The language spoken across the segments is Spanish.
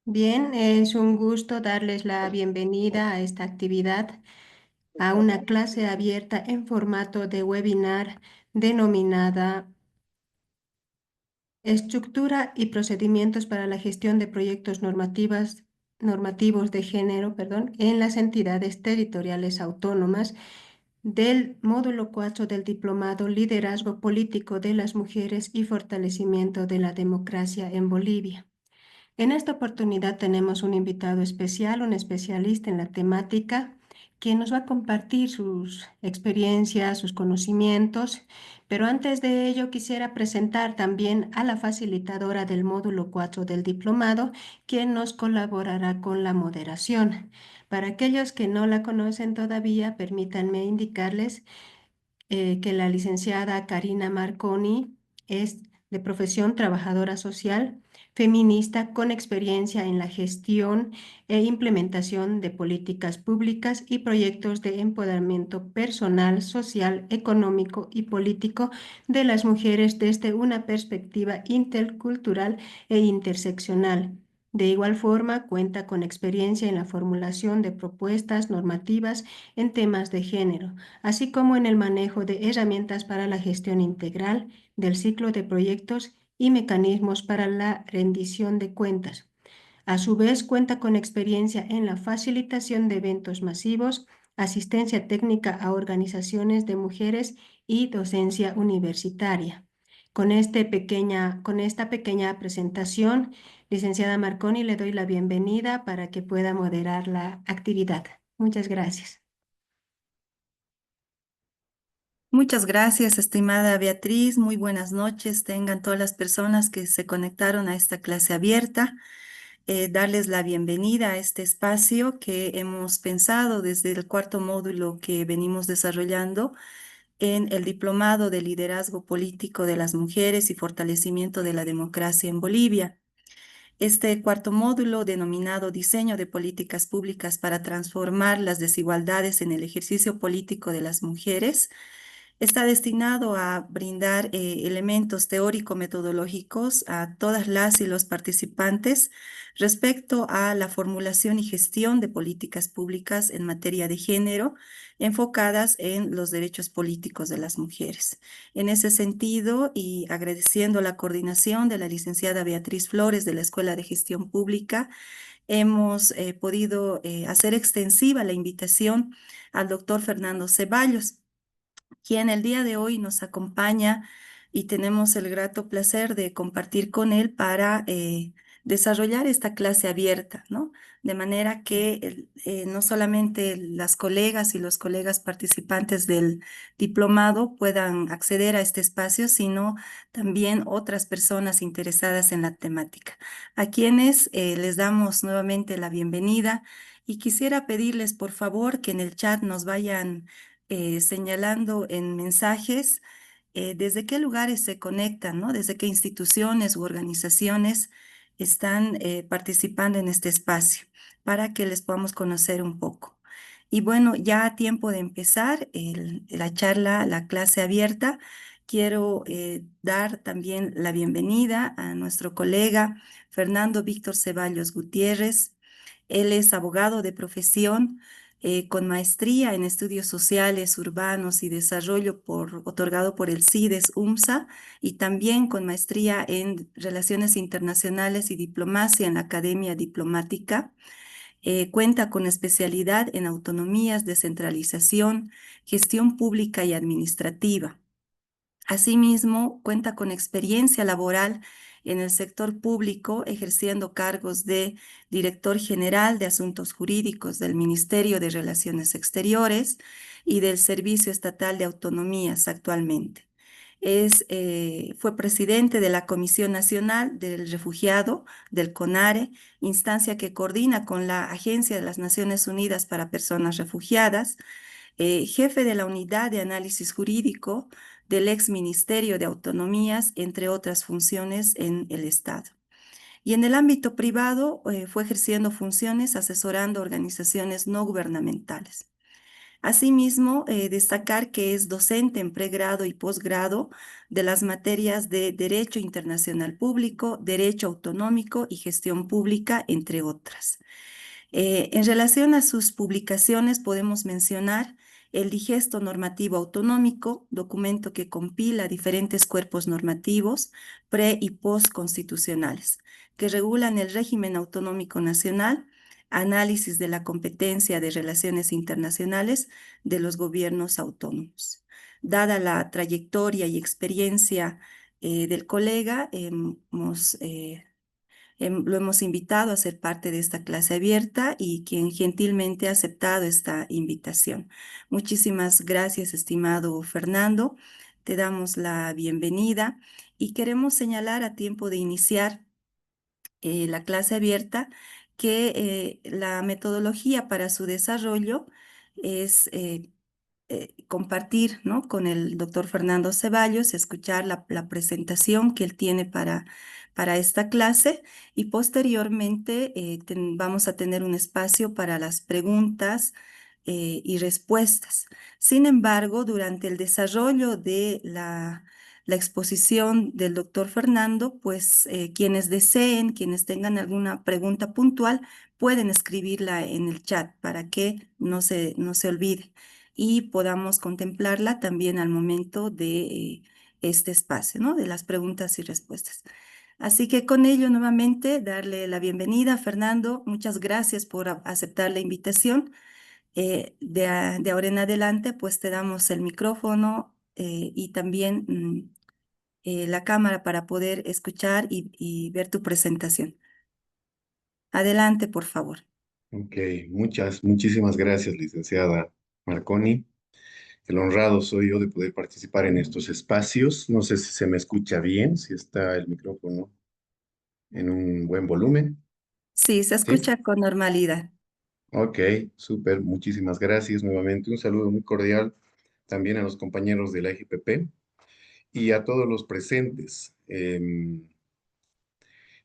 Bien, es un gusto darles la bienvenida a esta actividad, a una clase abierta en formato de webinar denominada Estructura y procedimientos para la gestión de proyectos normativos de género, en las entidades territoriales autónomas del módulo 4 del diplomado Liderazgo Político de las Mujeres y Fortalecimiento de la Democracia en Bolivia. En esta oportunidad tenemos un invitado especial, un especialista en la temática, quien nos va a compartir sus experiencias, sus conocimientos, pero antes de ello quisiera presentar también a la facilitadora del módulo 4 del diplomado, quien nos colaborará con la moderación. Para aquellos que no la conocen todavía, permítanme indicarles que la licenciada Karina Marconi es de profesión trabajadora social, feminista con experiencia en la gestión e implementación de políticas públicas y proyectos de empoderamiento personal, social, económico y político de las mujeres desde una perspectiva intercultural e interseccional. De igual forma, cuenta con experiencia en la formulación de propuestas normativas en temas de género, así como en el manejo de herramientas para la gestión integral del ciclo de proyectos y mecanismos para la rendición de cuentas. A su vez, cuenta con experiencia en la facilitación de eventos masivos, asistencia técnica a organizaciones de mujeres y docencia universitaria. Con esta pequeña presentación, licenciada Marconi, le doy la bienvenida para que pueda moderar la actividad. Muchas gracias. Muchas gracias, estimada Beatriz. Muy buenas noches. Tengan todas las personas que se conectaron a esta clase abierta. Darles la bienvenida a este espacio que hemos pensado desde el cuarto módulo que venimos desarrollando en el Diplomado de Liderazgo Político de las Mujeres y Fortalecimiento de la Democracia en Bolivia. Este cuarto módulo, denominado Diseño de Políticas Públicas para Transformar las Desigualdades en el Ejercicio Político de las Mujeres, está destinado a brindar elementos teórico-metodológicos a todas las y los participantes respecto a la formulación y gestión de políticas públicas en materia de género enfocadas en los derechos políticos de las mujeres. En ese sentido, y agradeciendo la coordinación de la licenciada Beatriz Flores de la Escuela de Gestión Pública, hemos podido hacer extensiva la invitación al doctor Fernando Ceballos, quien el día de hoy nos acompaña y tenemos el grato placer de compartir con él para desarrollar esta clase abierta, ¿no? De manera que no solamente las colegas y los colegas participantes del diplomado puedan acceder a este espacio, sino también otras personas interesadas en la temática, a quienes les damos nuevamente la bienvenida y quisiera pedirles, por favor, que en el chat nos vayan señalando en mensajes desde qué lugares se conectan, ¿no? Desde qué instituciones u organizaciones están participando en este espacio para que les podamos conocer un poco. Y bueno, ya a tiempo de empezar la charla, la clase abierta, quiero dar también la bienvenida a nuestro colega Fernando Víctor Ceballos Gutiérrez. Él es abogado de profesión, con maestría en estudios sociales, urbanos y desarrollo otorgado por el CIDES UMSA, y también con maestría en relaciones internacionales y diplomacia en la Academia Diplomática. Cuenta con especialidad en autonomías, descentralización, gestión pública y administrativa. Asimismo, cuenta con experiencia laboral en el sector público, ejerciendo cargos de director general de Asuntos Jurídicos del Ministerio de Relaciones Exteriores y del Servicio Estatal de Autonomías actualmente. Fue presidente de la Comisión Nacional del Refugiado, del CONARE, instancia que coordina con la Agencia de las Naciones Unidas para Personas Refugiadas, jefe de la Unidad de Análisis Jurídico del ex Ministerio de Autonomías, entre otras funciones en el Estado. Y en el ámbito privado fue ejerciendo funciones asesorando organizaciones no gubernamentales. Asimismo, destacar que es docente en pregrado y posgrado de las materias de Derecho Internacional Público, Derecho Autonómico y Gestión Pública, entre otras. En relación a sus publicaciones, podemos mencionar el Digesto Normativo Autonómico, documento que compila diferentes cuerpos normativos y postconstitucionales, que regulan el régimen autonómico nacional, análisis de la competencia de relaciones internacionales de los gobiernos autónomos. Dada la trayectoria y experiencia del colega, lo hemos invitado a ser parte de esta clase abierta y quien gentilmente ha aceptado esta invitación. Muchísimas gracias, estimado Fernando. Te damos la bienvenida y queremos señalar a tiempo de iniciar la clase abierta que la metodología para su desarrollo es compartir, ¿no?, con el doctor Fernando Ceballos, escuchar la presentación que él tiene para esta clase y posteriormente vamos a tener un espacio para las preguntas y respuestas. Sin embargo, durante el desarrollo de la exposición del doctor Fernando, pues quienes deseen, quienes tengan alguna pregunta puntual, pueden escribirla en el chat para que no se olvide y podamos contemplarla también al momento de este espacio, ¿no?, de las preguntas y respuestas. Así que con ello nuevamente darle la bienvenida a Fernando. Muchas gracias por aceptar la invitación. De ahora en adelante, pues te damos el micrófono y también la cámara para poder escuchar y ver tu presentación. Adelante, por favor. Ok, muchísimas gracias, licenciada Marconi. El honrado soy yo de poder participar en estos espacios. No sé si se me escucha bien, si está el micrófono en un buen volumen. Sí, se ¿Sí? escucha con normalidad. Ok, súper, muchísimas gracias nuevamente. Un saludo muy cordial también a los compañeros de la EGPP y a todos los presentes.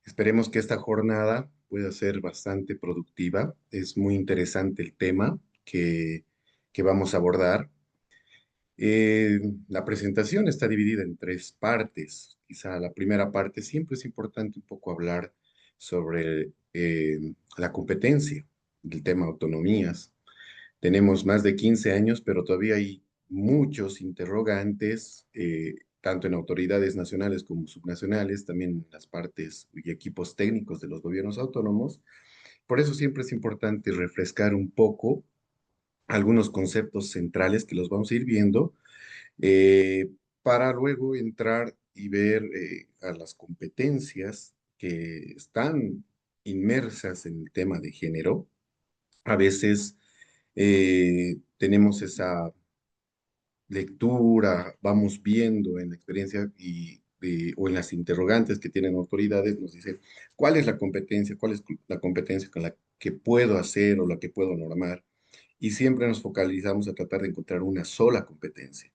Esperemos que esta jornada pueda ser bastante productiva. Es muy interesante el tema que vamos a abordar. La presentación está dividida en tres partes. Quizá la primera parte siempre es importante un poco hablar sobre la competencia del tema autonomías. Tenemos más de 15 años, pero todavía hay muchos interrogantes, tanto en autoridades nacionales como subnacionales, también en las partes y equipos técnicos de los gobiernos autónomos. Por eso siempre es importante refrescar un poco algunos conceptos centrales que los vamos a ir viendo eh, para luego entrar y ver a las competencias que están inmersas en el tema de género. A veces tenemos esa lectura, vamos viendo en la experiencia o en las interrogantes que tienen autoridades, nos dicen cuál es la competencia, cuál es la competencia con la que puedo hacer o la que puedo normar. Y siempre nos focalizamos a tratar de encontrar una sola competencia,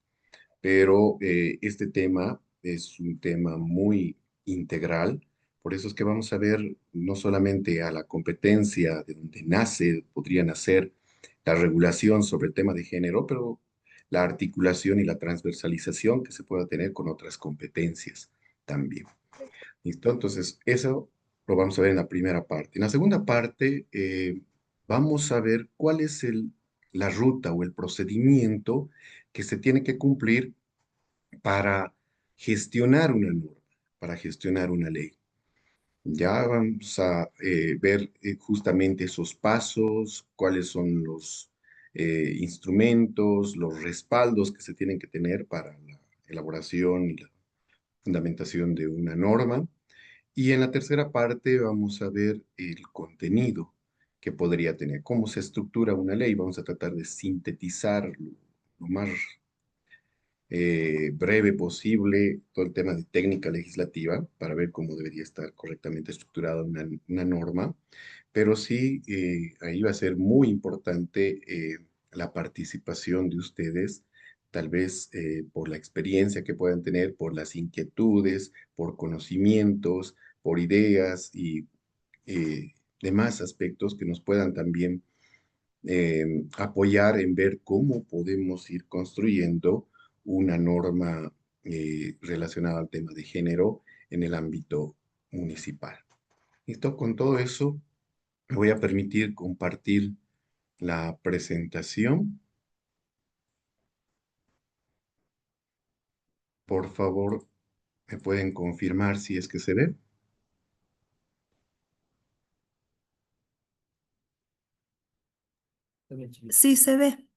pero este tema es un tema muy integral, por eso es que vamos a ver no solamente a la competencia de donde nace, podría nacer la regulación sobre el tema de género, pero la articulación y la transversalización que se pueda tener con otras competencias también. ¿Listo? Entonces, eso lo vamos a ver en la primera parte. En la segunda parte, vamos a ver cuál es la ruta o el procedimiento que se tiene que cumplir para gestionar una norma, para gestionar una ley. Ya vamos a ver justamente esos pasos, cuáles son los instrumentos, los respaldos que se tienen que tener para la elaboración y la fundamentación de una norma. Y en la tercera parte vamos a ver el contenido que podría tener, cómo se estructura una ley. Vamos a tratar de sintetizar lo más breve posible todo el tema de técnica legislativa para ver cómo debería estar correctamente estructurada una norma, pero sí, ahí va a ser muy importante la participación de ustedes, tal vez por la experiencia que puedan tener, por las inquietudes, por conocimientos, por ideas y demás aspectos que nos puedan también apoyar en ver cómo podemos ir construyendo una norma relacionada al tema de género en el ámbito municipal. Listo, con todo eso, me voy a permitir compartir la presentación. Por favor, ¿me pueden confirmar si es que se ve? Sí, se ve.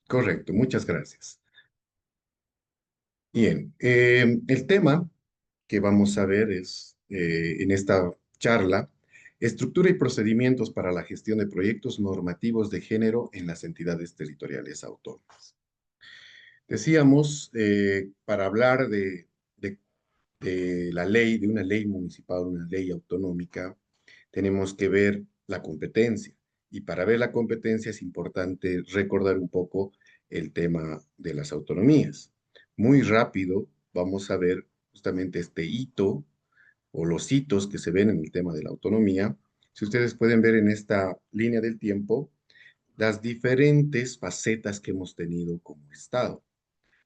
Correcto, muchas gracias. Bien, el tema que vamos a ver es, en esta charla, estructura y procedimientos para la gestión de proyectos normativos de género en las entidades territoriales autónomas. Decíamos, para hablar de la ley, de una ley municipal, una ley autonómica, tenemos que ver la competencia. Y para ver la competencia es importante recordar un poco el tema de las autonomías. Muy rápido vamos a ver justamente este hito o los hitos que se ven en el tema de la autonomía. Si ustedes pueden ver en esta línea del tiempo, las diferentes facetas que hemos tenido como Estado.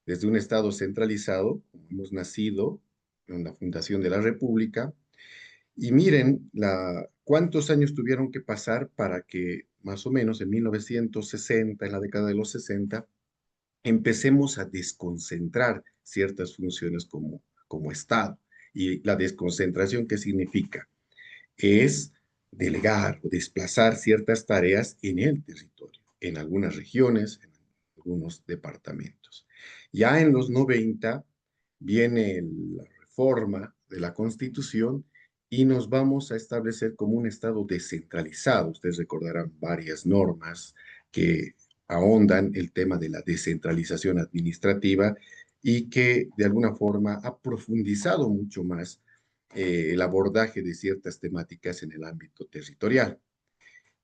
Desde un Estado centralizado, como hemos nacido en la fundación de la República, y miren cuántos años tuvieron que pasar para que más o menos en 1960, en la década de los 60, empecemos a desconcentrar ciertas funciones como Estado. ¿Y la desconcentración qué significa? Es delegar o desplazar ciertas tareas en el territorio, en algunas regiones, en algunos departamentos. Ya en los 90 viene la reforma de la Constitución y nos vamos a establecer como un Estado descentralizado. Ustedes recordarán varias normas que ahondan el tema de la descentralización administrativa y que de alguna forma ha profundizado mucho más el abordaje de ciertas temáticas en el ámbito territorial.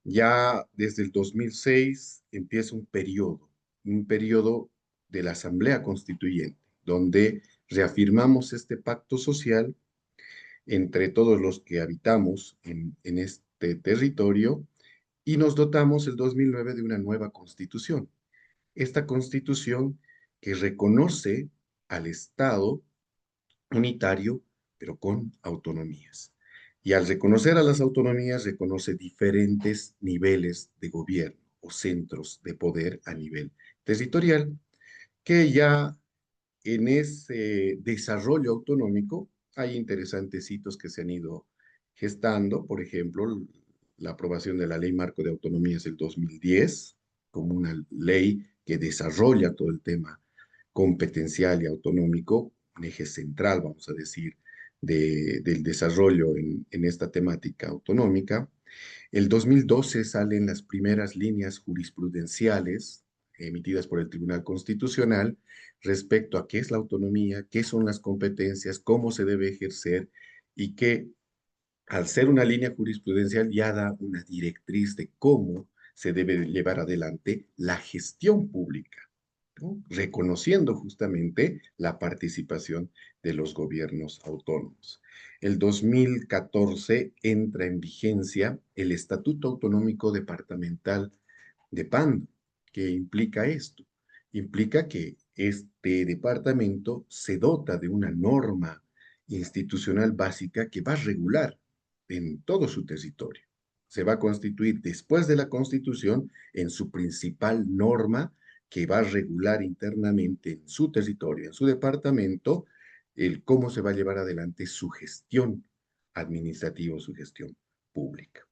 Ya desde el 2006 empieza un periodo de la Asamblea Constituyente, donde reafirmamos este pacto social entre todos los que habitamos en este territorio y nos dotamos el 2009 de una nueva constitución. Esta constitución que reconoce al Estado unitario, pero con autonomías. Y al reconocer a las autonomías, reconoce diferentes niveles de gobierno o centros de poder a nivel territorial, que ya en ese desarrollo autonómico hay interesantes hitos que se han ido gestando, por ejemplo, la aprobación de la Ley Marco de Autonomías del 2010, como una ley que desarrolla todo el tema competencial y autonómico, un eje central, vamos a decir, del desarrollo en esta temática autonómica. El 2012 salen las primeras líneas jurisprudenciales emitidas por el Tribunal Constitucional respecto a qué es la autonomía, qué son las competencias, cómo se debe ejercer y que al ser una línea jurisprudencial ya da una directriz de cómo se debe llevar adelante la gestión pública, ¿no? Reconociendo justamente la participación de los gobiernos autónomos. El 2014 entra en vigencia el Estatuto Autonómico Departamental de Pando. ¿Qué implica esto? Implica que este departamento se dota de una norma institucional básica que va a regular en todo su territorio. Se va a constituir después de la Constitución en su principal norma que va a regular internamente en su territorio, en su departamento, el cómo se va a llevar adelante su gestión administrativa, su gestión pública.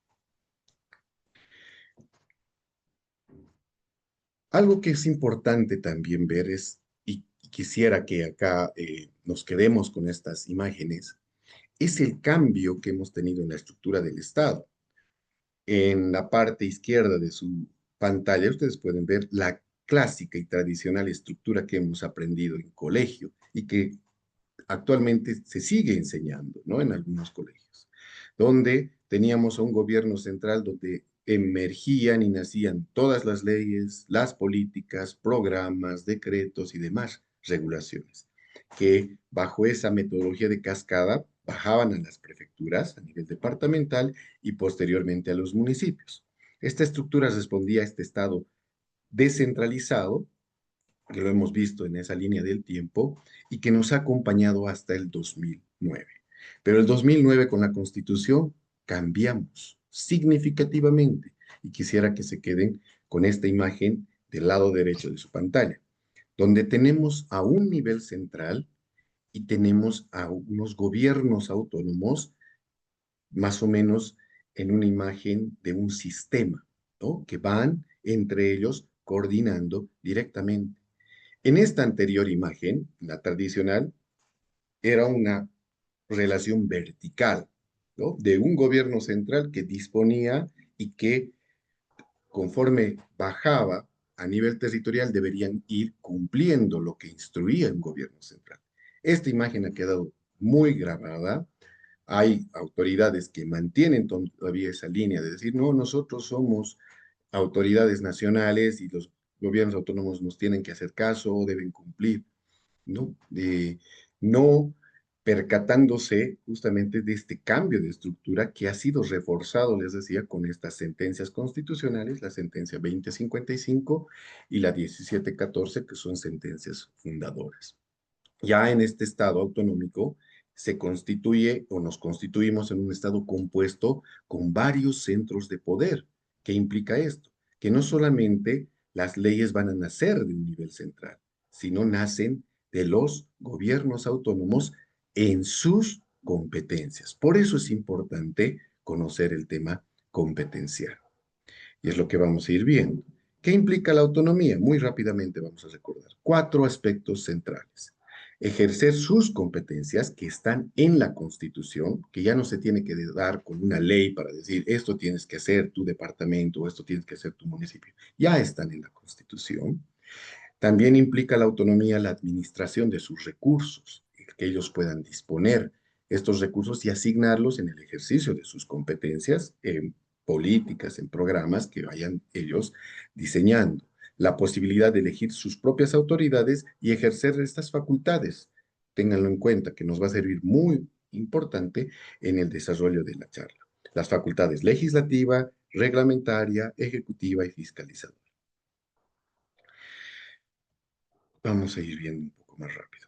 Algo que es importante también ver es, y quisiera que acá nos quedemos con estas imágenes, es el cambio que hemos tenido en la estructura del Estado. En la parte izquierda de su pantalla, ustedes pueden ver la clásica y tradicional estructura que hemos aprendido en colegio y que actualmente se sigue enseñando, ¿no? En algunos colegios, donde teníamos a un gobierno central donde emergían y nacían todas las leyes, las políticas, programas, decretos y demás regulaciones, que bajo esa metodología de cascada bajaban a las prefecturas a nivel departamental y posteriormente a los municipios. Esta estructura respondía a este Estado descentralizado, que lo hemos visto en esa línea del tiempo, y que nos ha acompañado hasta el 2009. Pero el 2009 con la Constitución cambiamos significativamente y quisiera que se queden con esta imagen del lado derecho de su pantalla, donde tenemos a un nivel central y tenemos a unos gobiernos autónomos más o menos en una imagen de un sistema, ¿no? Que van entre ellos coordinando directamente. En esta anterior imagen, la tradicional, era una relación vertical, ¿no? De un gobierno central que disponía y que conforme bajaba a nivel territorial deberían ir cumpliendo lo que instruía un gobierno central. Esta imagen ha quedado muy grabada. Hay autoridades que mantienen todavía esa línea de decir, no, nosotros somos autoridades nacionales y los gobiernos autónomos nos tienen que hacer caso o deben cumplir, ¿no? No percatándose justamente de este cambio de estructura que ha sido reforzado, les decía, con estas sentencias constitucionales, la sentencia 2055 y la 1714, que son sentencias fundadoras. Ya en este estado autonómico se constituye o nos constituimos en un estado compuesto con varios centros de poder. ¿Qué implica esto? Que no solamente las leyes van a nacer de un nivel central, sino nacen de los gobiernos autónomos en sus competencias. Por eso es importante conocer el tema competencial. Y es lo que vamos a ir viendo. ¿Qué implica la autonomía? Muy rápidamente vamos a recordar. Cuatro aspectos centrales. Ejercer sus competencias que están en la Constitución, que ya no se tiene que dar con una ley para decir esto tienes que hacer tu departamento o esto tienes que hacer tu municipio. Ya están en la Constitución. También implica la autonomía la administración de sus recursos, que ellos puedan disponer estos recursos y asignarlos en el ejercicio de sus competencias en políticas, en programas que vayan ellos diseñando. La posibilidad de elegir sus propias autoridades y ejercer estas facultades. Ténganlo en cuenta que nos va a servir muy importante en el desarrollo de la charla. Las facultades legislativa, reglamentaria, ejecutiva y fiscalizadora. Vamos a ir viendo un poco más rápido.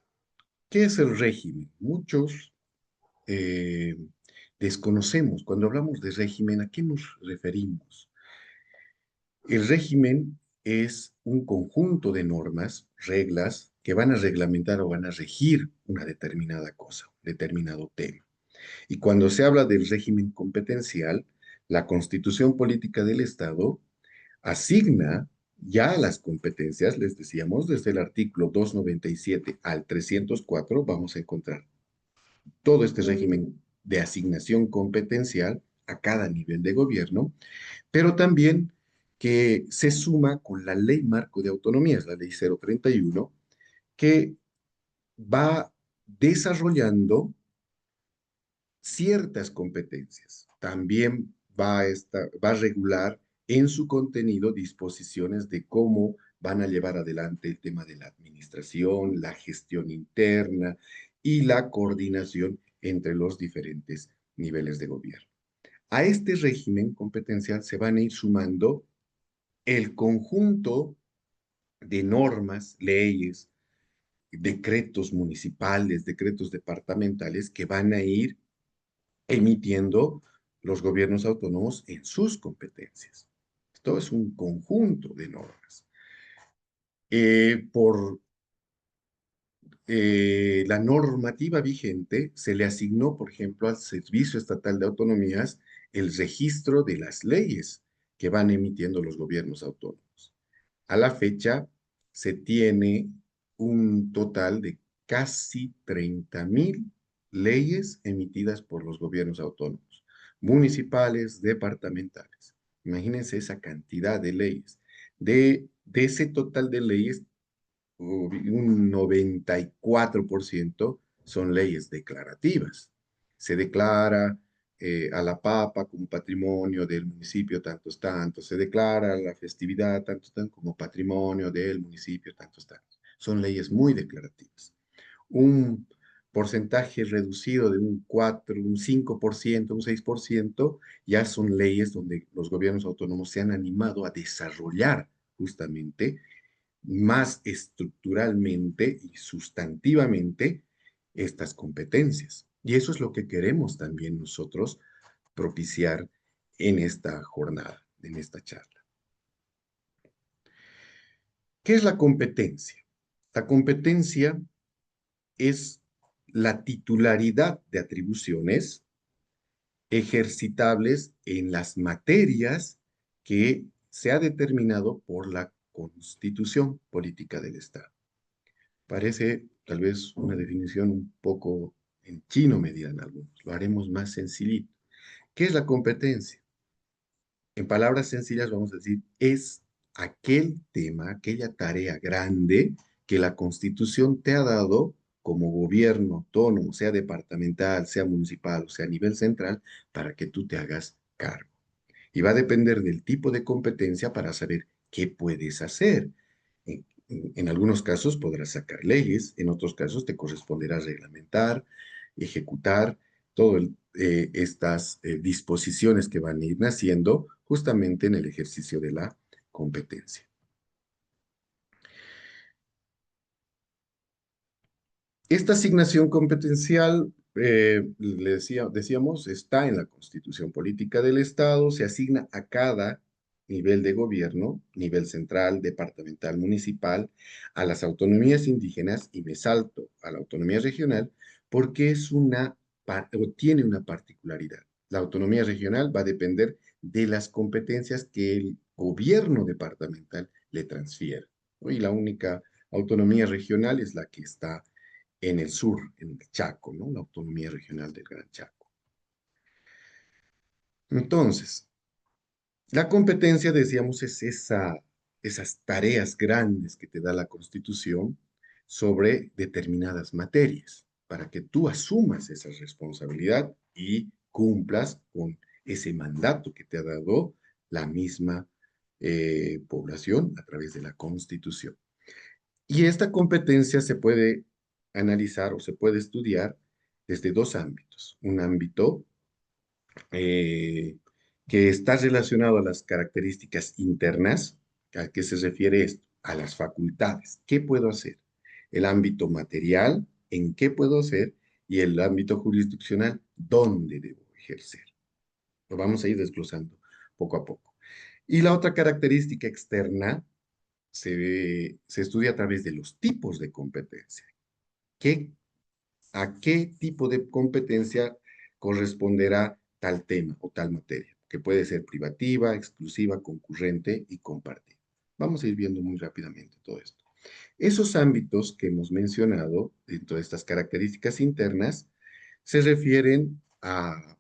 ¿Qué es el régimen? Muchos eh, desconocemos. Cuando hablamos de régimen, ¿a qué nos referimos? El régimen es un conjunto de normas, reglas, que van a reglamentar o van a regir una determinada cosa, determinado tema. Y cuando se habla del régimen competencial, la Constitución Política del Estado asigna ya las competencias, les decíamos, desde el artículo 297 al 304, vamos a encontrar todo este régimen de asignación competencial a cada nivel de gobierno, pero también que se suma con la Ley Marco de Autonomías, la Ley 031, que va desarrollando ciertas competencias. También va a regular en su contenido disposiciones de cómo van a llevar adelante el tema de la administración, la gestión interna y la coordinación entre los diferentes niveles de gobierno. A este régimen competencial se van a ir sumando el conjunto de normas, leyes, decretos municipales, decretos departamentales que van a ir emitiendo los gobiernos autónomos en sus competencias. Esto es un conjunto de normas. Por la normativa vigente, se le asignó, por ejemplo, al Servicio Estatal de Autonomías el registro de las leyes que van emitiendo los gobiernos autónomos. A la fecha, se tiene un total de casi 30.000 leyes emitidas por los gobiernos autónomos, municipales, departamentales. Imagínense esa cantidad de leyes. De ese total de leyes, un 94% son leyes declarativas. Se declara a la papa como patrimonio del municipio tantos tantos, se declara la festividad tantos tantos como patrimonio del municipio tantos tantos. Son leyes muy declarativas. Un porcentaje reducido de un 4, un 5%, un 6%, ya son leyes donde los gobiernos autónomos se han animado a desarrollar justamente más estructuralmente y sustantivamente estas competencias. Y eso es lo que queremos también nosotros propiciar en esta jornada, en esta charla. ¿Qué es la competencia? La competencia es la titularidad de atribuciones ejercitables en las materias que se ha determinado por la Constitución Política del Estado. Parece tal vez una definición un poco en chino, me dirán algunos. Lo haremos más sencillito. ¿Qué es la competencia? En palabras sencillas vamos a decir, es aquel tema, aquella tarea grande que la Constitución te ha dado como gobierno autónomo, sea departamental, sea municipal o sea a nivel central, para que tú te hagas cargo. Y va a depender del tipo de competencia para saber qué puedes hacer. En algunos casos podrás sacar leyes, en otros casos te corresponderá reglamentar, ejecutar todas estas disposiciones que van a ir naciendo justamente en el ejercicio de la competencia. Esta asignación competencial, decíamos, está en la Constitución Política del Estado, se asigna a cada nivel de gobierno, nivel central, departamental, municipal, a las autonomías indígenas y me salto a la autonomía regional porque es o tiene una particularidad. La autonomía regional va a depender de las competencias que el gobierno departamental le transfiera, ¿no? Y la única autonomía regional es la que está en el sur, en el Chaco, ¿no? La autonomía regional del Gran Chaco. Entonces, la competencia, decíamos, es esas tareas grandes que te da la Constitución sobre determinadas materias, para que tú asumas esa responsabilidad y cumplas con ese mandato que te ha dado la misma población a través de la Constitución. Y esta competencia se puede analizar o se puede estudiar desde dos ámbitos. Un ámbito eh, que está relacionado a las características internas. ¿A qué se refiere esto? A las facultades. ¿Qué puedo hacer? El ámbito material, ¿en qué puedo hacer? Y el ámbito jurisdiccional, ¿dónde debo ejercer? Lo vamos a ir desglosando poco a poco. Y la otra característica externa se estudia a través de los tipos de competencia. ¿Qué, ¿A qué tipo de competencia corresponderá tal tema o tal materia? Que puede ser privativa, exclusiva, concurrente y compartida. Vamos a ir viendo muy rápidamente todo esto. Esos ámbitos que hemos mencionado dentro de estas características internas se refieren a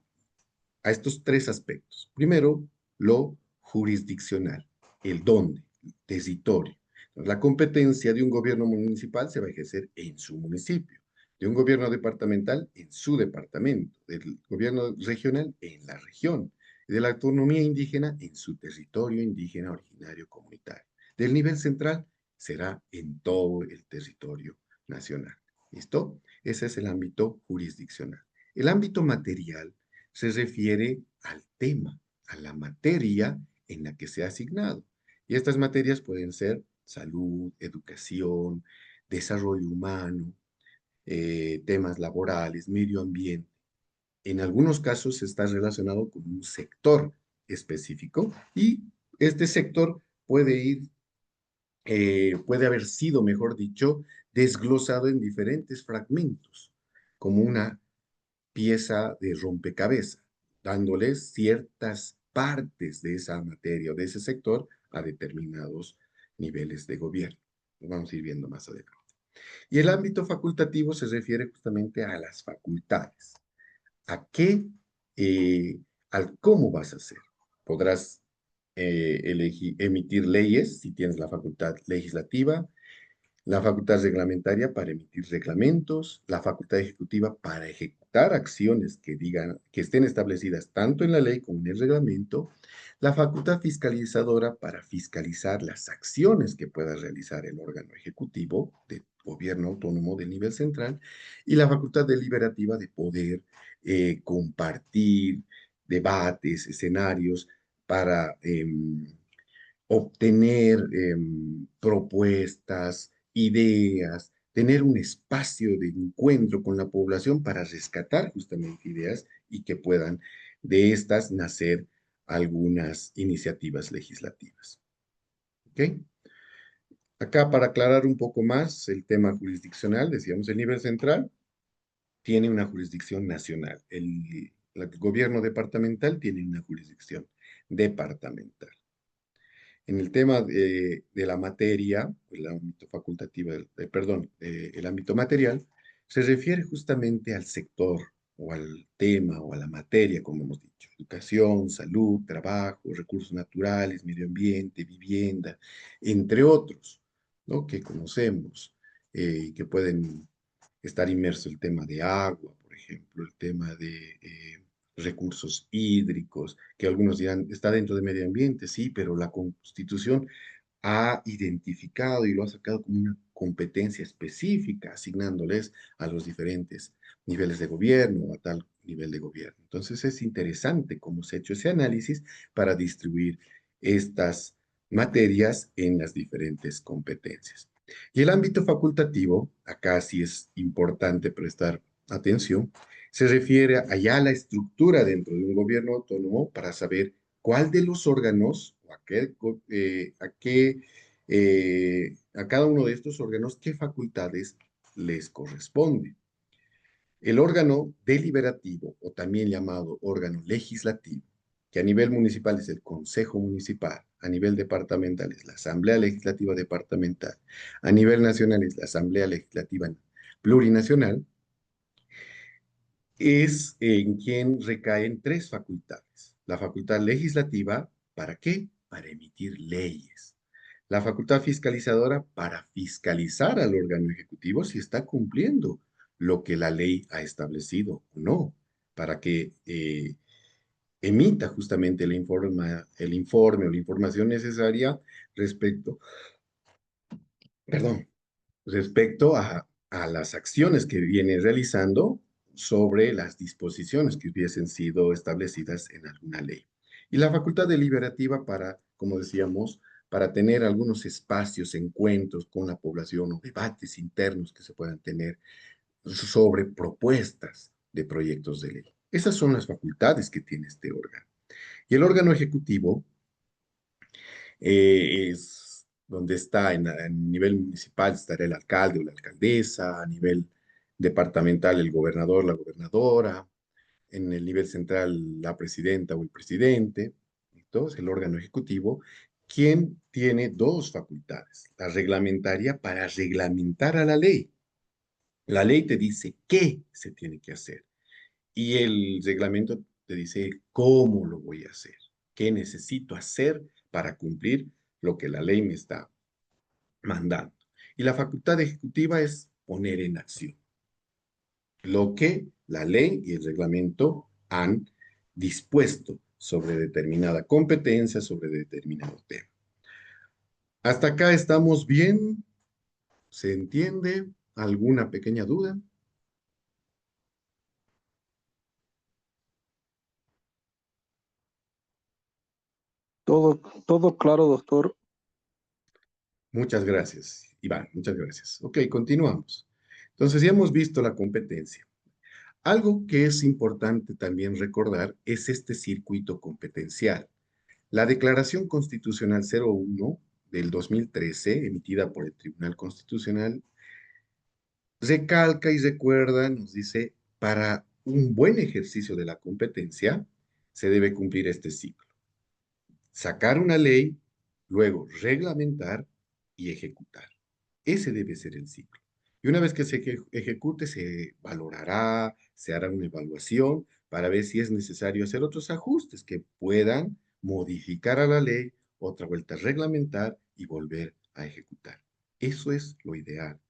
estos tres aspectos. Primero, lo jurisdiccional, el dónde, el territorio. La competencia de un gobierno municipal se va a ejercer en su municipio, de un gobierno departamental en su departamento, del gobierno regional en la región, de la autonomía indígena en su territorio indígena originario comunitario. Del nivel central será en todo el territorio nacional. ¿Listo? Ese es el ámbito jurisdiccional. El ámbito material se refiere al tema, a la materia en la que se ha asignado. Y estas materias pueden ser salud, educación, desarrollo humano, temas laborales, medio ambiente. En algunos casos está relacionado con un sector específico y este sector puede haber sido, mejor dicho, desglosado en diferentes fragmentos, como una pieza de rompecabezas, dándoles ciertas partes de esa materia o de ese sector a determinados niveles de gobierno. Lo vamos a ir viendo más adelante. Y el ámbito facultativo se refiere justamente a las facultades. ¿A qué? Al cómo vas a hacer. Podrás emitir leyes si tienes la facultad legislativa, la facultad reglamentaria para emitir reglamentos, la facultad ejecutiva para ejecutar acciones que digan, que estén establecidas tanto en la ley como en el reglamento, la facultad fiscalizadora para fiscalizar las acciones que pueda realizar el órgano ejecutivo gobierno autónomo del nivel central, y la facultad deliberativa de poder compartir debates, escenarios para obtener propuestas, ideas, tener un espacio de encuentro con la población para rescatar justamente ideas y que puedan de estas nacer algunas iniciativas legislativas. ¿Ok? Acá, para aclarar un poco más el tema jurisdiccional, decíamos, el nivel central tiene una jurisdicción nacional. El gobierno departamental tiene una jurisdicción departamental. En el tema de la materia, el ámbito facultativo, perdón, el ámbito material, se refiere justamente al sector o al tema o a la materia, como hemos dicho, educación, salud, trabajo, recursos naturales, medio ambiente, vivienda, entre otros, ¿no? Que conocemos y que pueden estar inmerso el tema de agua, por ejemplo, el tema de recursos hídricos, que algunos dirán, está dentro de medio ambiente, sí, pero la Constitución ha identificado y lo ha sacado como una competencia específica, asignándoles a los diferentes niveles de gobierno o a tal nivel de gobierno. Entonces es interesante cómo se ha hecho ese análisis para distribuir estas materias en las diferentes competencias. Y el ámbito facultativo, acá sí es importante prestar atención, se refiere allá a la estructura dentro de un gobierno autónomo para saber cuál de los órganos o a cada uno de estos órganos qué facultades les corresponde. El órgano deliberativo, o también llamado órgano legislativo, que a nivel municipal es el Consejo Municipal, a nivel departamental es la Asamblea Legislativa Departamental, a nivel nacional es la Asamblea Legislativa Plurinacional, es en quien recaen tres facultades. La facultad legislativa, ¿para qué? Para emitir leyes. La facultad fiscalizadora, para fiscalizar al órgano ejecutivo si está cumpliendo lo que la ley ha establecido o no, para que emita justamente el informe o la información necesaria respecto, perdón, respecto a las acciones que viene realizando sobre las disposiciones que hubiesen sido establecidas en alguna ley. Y la facultad deliberativa para, como decíamos, para tener algunos espacios, encuentros con la población o debates internos que se puedan tener sobre propuestas de proyectos de ley. Esas son las facultades que tiene este órgano. Y el órgano ejecutivo es donde está a nivel municipal, estará el alcalde o la alcaldesa, a nivel departamental el gobernador, la gobernadora, en el nivel central la presidenta o el presidente, entonces el órgano ejecutivo, quien tiene dos facultades, la reglamentaria para reglamentar a la ley. La ley te dice qué se tiene que hacer y el reglamento te dice cómo lo voy a hacer, qué necesito hacer para cumplir lo que la ley me está mandando. Y la facultad ejecutiva es poner en acción lo que la ley y el reglamento han dispuesto sobre determinada competencia, sobre determinado tema. ¿Hasta acá estamos bien? ¿Se entiende? ¿Alguna pequeña duda? Todo claro, doctor. Muchas gracias, Iván, muchas gracias. Ok, continuamos. Entonces, ya hemos visto la competencia. Algo que es importante también recordar es este circuito competencial. La Declaración Constitucional 01 del 2013, emitida por el Tribunal Constitucional, recalca y recuerda, nos dice, para un buen ejercicio de la competencia, se debe cumplir este ciclo. Sacar una ley, luego reglamentar y ejecutar. Ese debe ser el ciclo. Y una vez que se ejecute, se valorará, se hará una evaluación para ver si es necesario hacer otros ajustes que puedan modificar a la ley, otra vuelta a reglamentar y volver a ejecutar. Eso es lo ideal.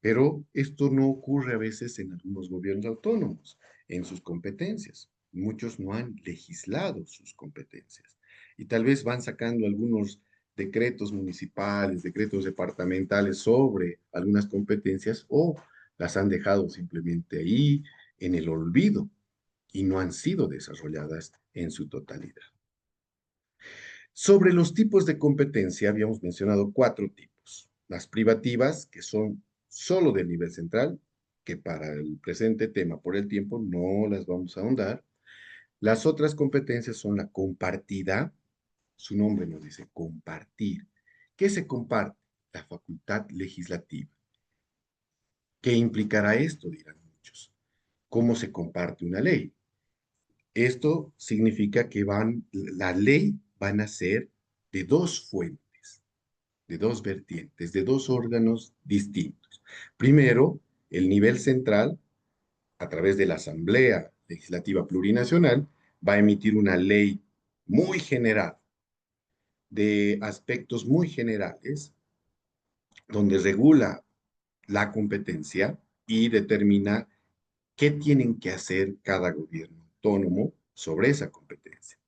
Pero esto no ocurre a veces en algunos gobiernos autónomos, en sus competencias. Muchos no han legislado sus competencias y tal vez van sacando algunos decretos municipales, decretos departamentales sobre algunas competencias o las han dejado simplemente ahí en el olvido y no han sido desarrolladas en su totalidad. Sobre los tipos de competencia, habíamos mencionado 4 tipos. Las privativas, que son solo del nivel central, que para el presente tema, por el tiempo, no las vamos a ahondar. Las otras competencias son la compartida, su nombre nos dice compartir. ¿Qué se comparte? La facultad legislativa. ¿Qué implicará esto? Dirán muchos. ¿Cómo se comparte una ley? Esto significa que la ley van a ser de 2 fuentes, de 2 vertientes, de 2 órganos distintos. Primero, el nivel central, a través de la Asamblea Legislativa Plurinacional, va a emitir una ley muy general, de aspectos muy generales, donde regula la competencia y determina qué tienen que hacer cada gobierno autónomo sobre esa competencia.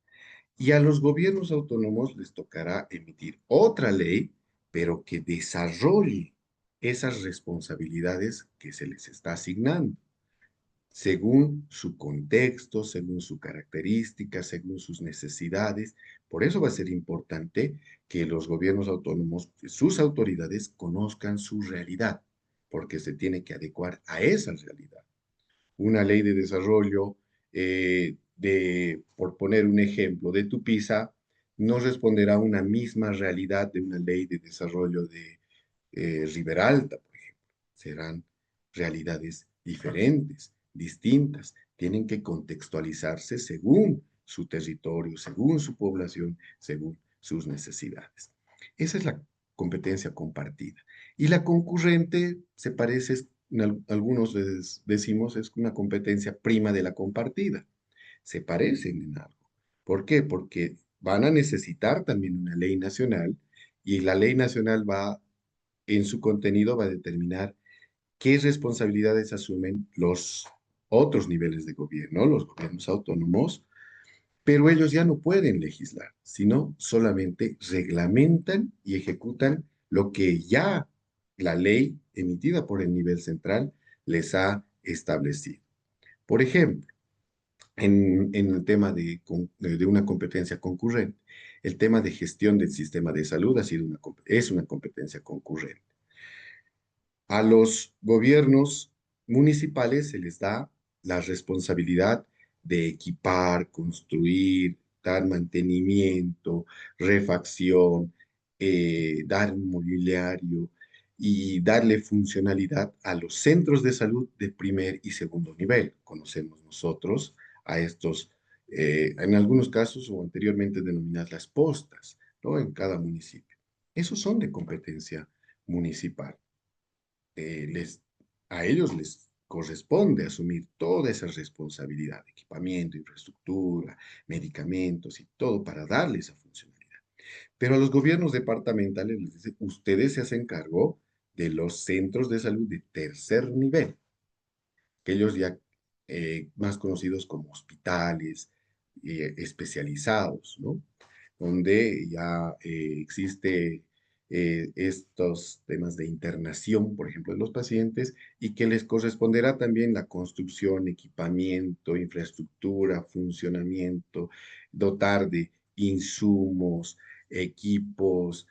Y a los gobiernos autónomos les tocará emitir otra ley, pero que desarrolle esas responsabilidades que se les está asignando, según su contexto, según su característica, según sus necesidades. Por eso va a ser importante que los gobiernos autónomos, sus autoridades, conozcan su realidad, porque se tiene que adecuar a esa realidad. Una ley de desarrollo, por poner un ejemplo, de Tupiza, no responderá a una misma realidad de una ley de desarrollo de Riberalta, por ejemplo. Serán realidades diferentes, distintas. Tienen que contextualizarse según su territorio, según su población, según sus necesidades. Esa es la competencia compartida. Y la concurrente se parece, algunos decimos, es una competencia prima de la compartida. Se parecen en algo. ¿Por qué? Porque van a necesitar también una ley nacional y la ley nacional en su contenido, va a determinar qué responsabilidades asumen los otros niveles de gobierno, los gobiernos autónomos, pero ellos ya no pueden legislar, sino solamente reglamentan y ejecutan lo que ya la ley emitida por el nivel central les ha establecido. Por ejemplo, en el tema de una competencia concurrente, el tema de gestión del sistema de salud es una competencia concurrente. A los gobiernos municipales se les da la responsabilidad de equipar, construir, dar mantenimiento, refacción, dar mobiliario y darle funcionalidad a los centros de salud de primer y segundo nivel. Conocemos nosotros a estos, en algunos casos o anteriormente denominadas las postas, ¿no? En cada municipio. Esos son de competencia municipal. eh, les, a ellos les corresponde asumir toda esa responsabilidad, equipamiento, infraestructura, medicamentos y todo para darle esa funcionalidad. Pero a los gobiernos departamentales les dice, ustedes se hacen cargo de los centros de salud de tercer nivel, aquellos ya más conocidos como hospitales especializados, ¿no? Donde ya existe estos temas de internación, por ejemplo, de los pacientes, y que les corresponderá también la construcción, equipamiento, infraestructura, funcionamiento, dotar de insumos, equipos,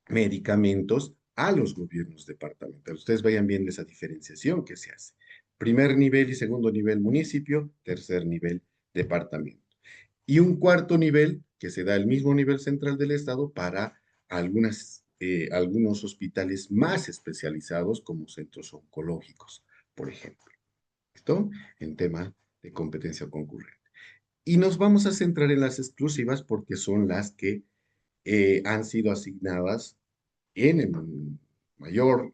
medicamentos a los gobiernos departamentales. Ustedes vayan viendo esa diferenciación que se hace. Primer nivel y segundo nivel municipio, tercer nivel departamento. Y un cuarto nivel que se da al mismo nivel central del Estado para algunos hospitales más especializados como centros oncológicos, por ejemplo. ¿Listo? En tema de competencia concurrente. Y nos vamos a centrar en las exclusivas porque son las que han sido asignadas en mayor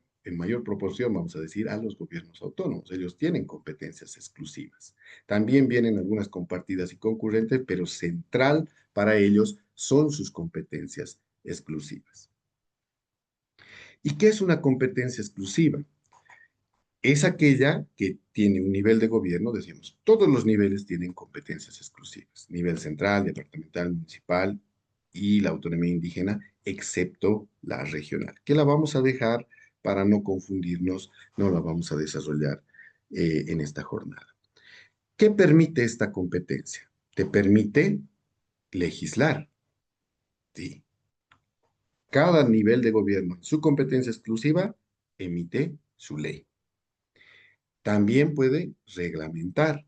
proporción, vamos a decir, a los gobiernos autónomos. Ellos tienen competencias exclusivas. También vienen algunas compartidas y concurrentes, pero central para ellos son sus competencias exclusivas. ¿Y qué es una competencia exclusiva? Es aquella que tiene un nivel de gobierno, decimos, todos los niveles tienen competencias exclusivas, nivel central, departamental, municipal, y la autonomía indígena, excepto la regional, que la vamos a dejar para no confundirnos, no la vamos a desarrollar en esta jornada. ¿Qué permite esta competencia? Te permite legislar, ¿sí? Cada nivel de gobierno, en su competencia exclusiva, emite su ley. También puede reglamentar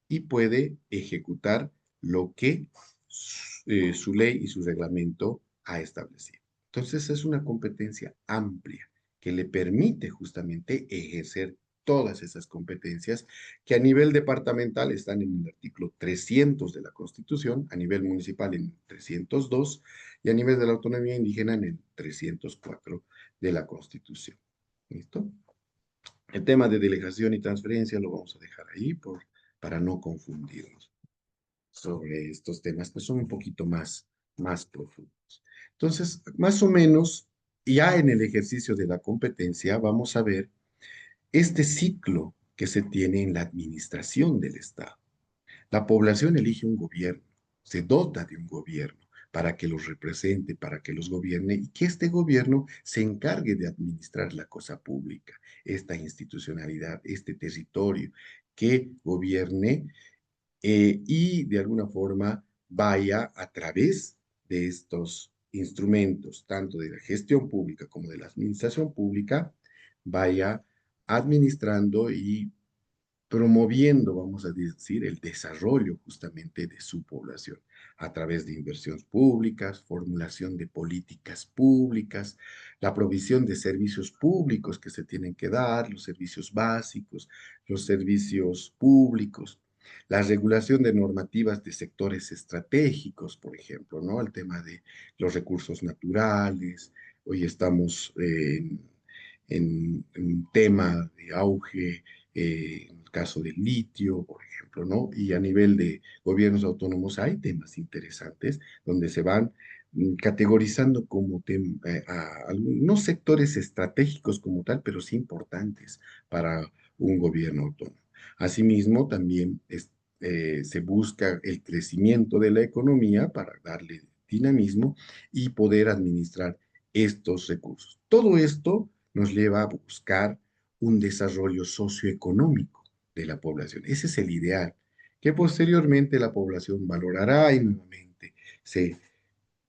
y puede ejecutar lo que su ley y su reglamento ha establecido. Entonces es una competencia amplia que le permite justamente ejercer todas esas competencias que a nivel departamental están en el artículo 300 de la Constitución, a nivel municipal en 302 y a nivel de la autonomía indígena en el 304 de la Constitución. ¿Listo? El tema de delegación y transferencia lo vamos a dejar ahí para no confundirnos sobre estos temas que son un poquito más profundos. Entonces, más o menos, ya en el ejercicio de la competencia, vamos a ver este ciclo que se tiene en la administración del Estado. La población elige un gobierno, se dota de un gobierno para que los represente, para que los gobierne y que este gobierno se encargue de administrar la cosa pública, esta institucionalidad, este territorio, que gobierne y de alguna forma vaya a través de estos instrumentos, tanto de la gestión pública como de la administración pública, vaya administrando y promoviendo, vamos a decir, el desarrollo justamente de su población a través de inversiones públicas, formulación de políticas públicas, la provisión de servicios públicos que se tienen que dar, los servicios básicos, los servicios públicos, la regulación de normativas de sectores estratégicos, por ejemplo, ¿no? El tema de los recursos naturales. Hoy estamos en un tema de auge en el caso del litio, por ejemplo, ¿no? Y a nivel de gobiernos autónomos hay temas interesantes donde se van categorizando como a algunos sectores estratégicos como tal, pero sí importantes para un gobierno autónomo. Asimismo, también se busca el crecimiento de la economía para darle dinamismo y poder administrar estos recursos. Todo esto nos lleva a buscar un desarrollo socioeconómico de la población. Ese es el ideal, que posteriormente la población valorará y nuevamente se,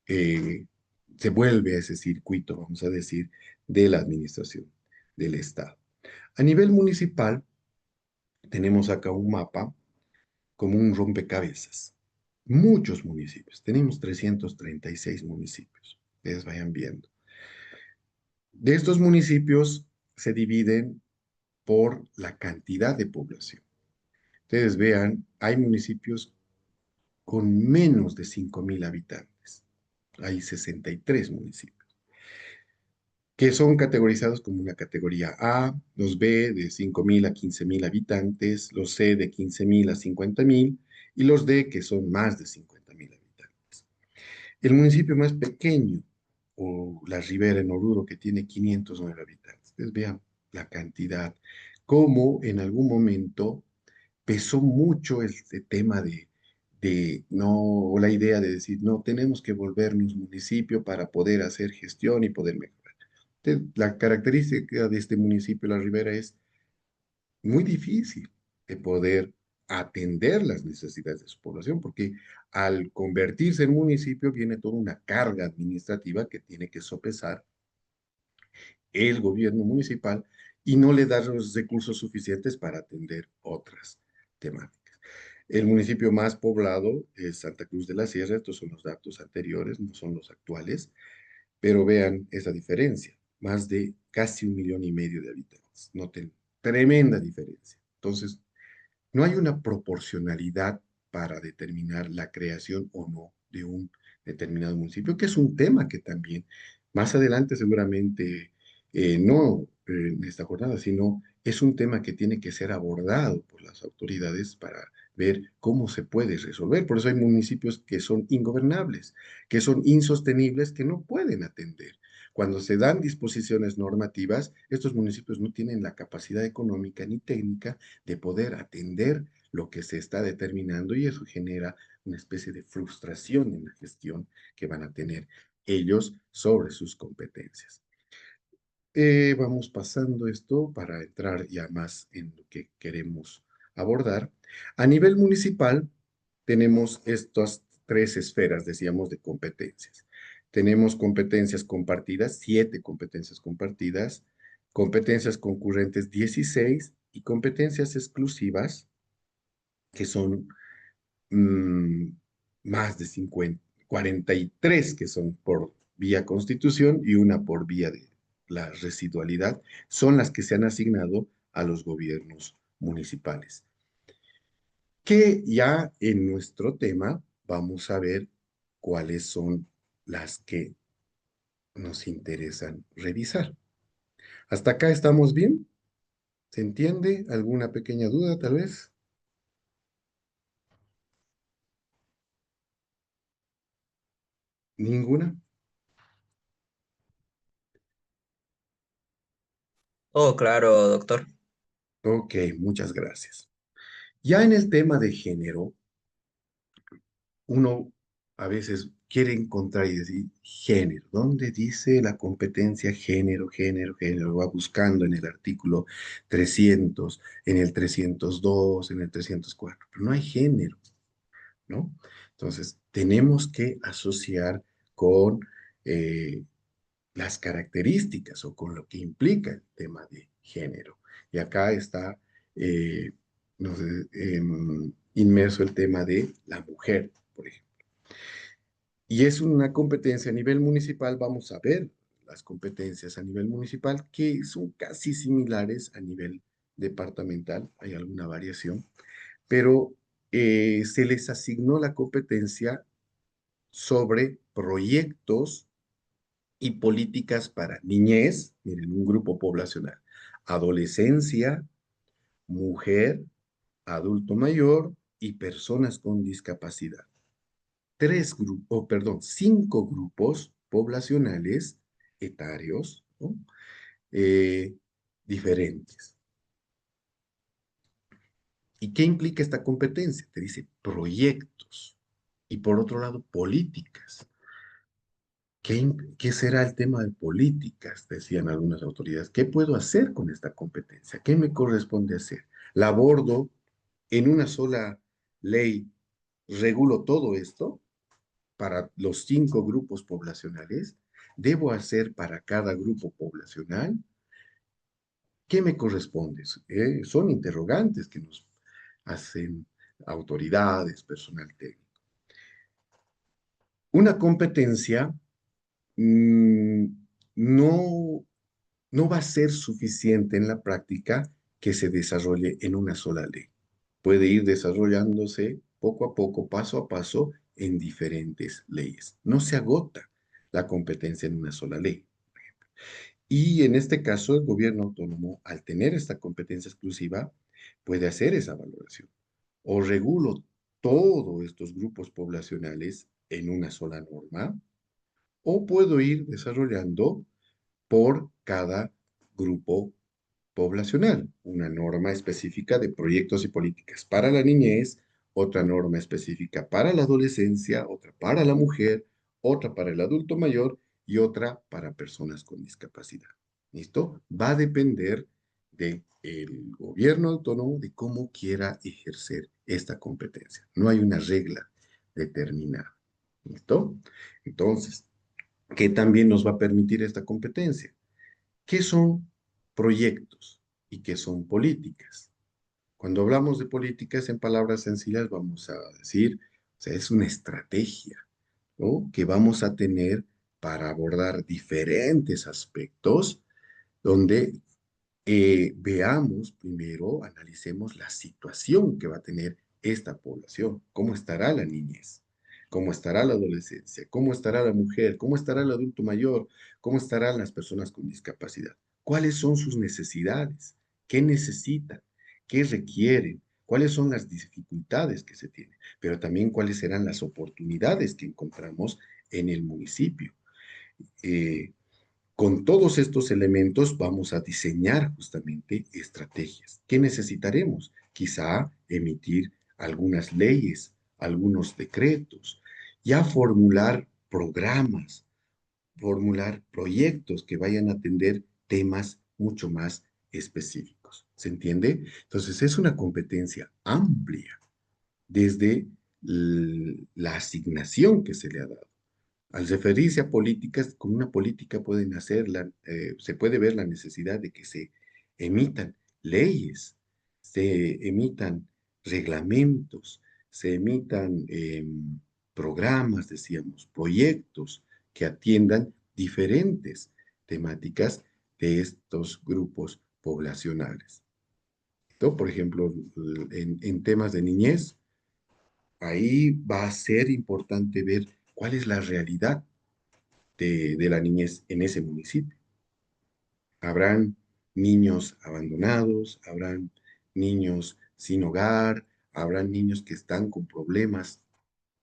eh, se vuelve a ese circuito, vamos a decir, de la administración del Estado. A nivel municipal, tenemos acá un mapa como un rompecabezas. Muchos municipios, tenemos 336 municipios, ustedes vayan viendo. De estos municipios se dividen por la cantidad de población. Ustedes vean, hay municipios con menos de 5.000 habitantes. Hay 63 municipios que son categorizados como una categoría A, los B de 5.000 a 15.000 habitantes, los C de 15.000 a 50.000 y los D que son más de 50.000 habitantes. El municipio más pequeño, o la Ribera en Oruro, que tiene 509 habitantes. Ustedes vean la cantidad, cómo en algún momento pesó mucho este tema de no, o la idea de decir, no, tenemos que volvernos municipio para poder hacer gestión y poder mejorar. Entonces, la característica de este municipio, La Ribera, es muy difícil de poder atender las necesidades de su población, porque al convertirse en municipio viene toda una carga administrativa que tiene que sopesar el gobierno municipal y no le da los recursos suficientes para atender otras temáticas. El municipio más poblado es Santa Cruz de la Sierra, estos son los datos anteriores, no son los actuales, pero vean esa diferencia, más de casi 1,5 millones de habitantes. Noten, tremenda diferencia. Entonces, no hay una proporcionalidad para determinar la creación o no de un determinado municipio, que es un tema que también más adelante seguramente, no en esta jornada, sino es un tema que tiene que ser abordado por las autoridades para ver cómo se puede resolver. Por eso hay municipios que son ingobernables, que son insostenibles, que no pueden atender. Cuando se dan disposiciones normativas, estos municipios no tienen la capacidad económica ni técnica de poder atender lo que se está determinando y eso genera una especie de frustración en la gestión que van a tener ellos sobre sus competencias. Vamos pasando esto para entrar ya más en lo que queremos abordar. A nivel municipal, tenemos estas tres esferas, decíamos, de competencias. Tenemos competencias compartidas, 7 competencias competencias concurrentes, 16, y competencias exclusivas, que son mm, más de 50, 43 que son por vía constitución y una por vía de la residualidad, son las que se han asignado a los gobiernos municipales. Que ya en nuestro tema vamos a ver cuáles son las que nos interesan revisar. ¿Hasta acá estamos bien? ¿Se entiende? ¿Alguna pequeña duda tal vez? ¿Ninguna? Oh, claro, doctor. Ok, muchas gracias. Ya en el tema de género, uno a veces quiere encontrar y decir género. ¿Dónde dice la competencia género, género, género? Va buscando en el artículo 300, en el 302, en el 304, pero no hay género, ¿no? Entonces, tenemos que asociar con eh, las características o con lo que implica el tema de género. Y acá está eh, no sé, inmerso el tema de la mujer, por ejemplo. Y es una competencia a nivel municipal, vamos a ver las competencias a nivel municipal que son casi similares a nivel departamental, hay alguna variación, pero se les asignó la competencia sobre proyectos y políticas para niñez, miren, un grupo poblacional, adolescencia, mujer, adulto mayor y personas con discapacidad. Perdón, 5 grupos poblacionales etarios, ¿no? Eh, diferentes. ¿Y qué implica esta competencia? Te dice proyectos y por otro lado políticas. ¿Qué será el tema de políticas? Decían algunas autoridades. ¿Qué puedo hacer con esta competencia? ¿Qué me corresponde hacer? ¿La abordo en una sola ley? ¿Regulo todo esto para los 5 grupos poblacionales? ¿Debo hacer para cada grupo poblacional? ¿Qué me corresponde? Son interrogantes que nos hacen autoridades, personal técnico. Una competencia mm, no, no va a ser suficiente en la práctica que se desarrolle en una sola ley. Puede ir desarrollándose poco a poco, paso a paso, en diferentes leyes. No se agota la competencia en una sola ley. Y en este caso, el gobierno autónomo, al tener esta competencia exclusiva, puede hacer esa valoración. O regulo todos estos grupos poblacionales en una sola norma, o puedo ir desarrollando por cada grupo poblacional, una norma específica de proyectos y políticas para la niñez, otra norma específica para la adolescencia, otra para la mujer, otra para el adulto mayor y otra para personas con discapacidad. ¿Listo? Va a depender del gobierno autónomo de cómo quiera ejercer esta competencia. No hay una regla determinada. ¿Listo? Entonces, ¿qué también nos va a permitir esta competencia? ¿Qué son proyectos y qué son políticas? Cuando hablamos de políticas, en palabras sencillas, vamos a decir, o sea, es una estrategia, ¿no? Que vamos a tener para abordar diferentes aspectos donde veamos primero, analicemos la situación que va a tener esta población, cómo estará la niñez, cómo estará la adolescencia, cómo estará la mujer, cómo estará el adulto mayor, cómo estarán las personas con discapacidad, cuáles son sus necesidades, qué necesitan, qué requieren, cuáles son las dificultades que se tienen, pero también cuáles serán las oportunidades que encontramos en el municipio. Eh, con todos estos elementos vamos a diseñar justamente estrategias. ¿Qué necesitaremos? quizá emitir algunas leyes, algunos decretos, ya formular programas, formular proyectos que vayan a atender temas mucho más específicos. ¿Se entiende? Entonces es una competencia amplia desde la asignación que se le ha dado. Al referirse a políticas, con una política pueden se puede ver la necesidad de que se emitan leyes, se emitan reglamentos, se emitan programas, decíamos, proyectos que atiendan diferentes temáticas de estos grupos poblacionales. ¿No? Por ejemplo, en temas de niñez, ahí va a ser importante ver cuál es la realidad de la niñez en ese municipio. Habrán niños abandonados, habrán niños sin hogar, habrán niños que están con problemas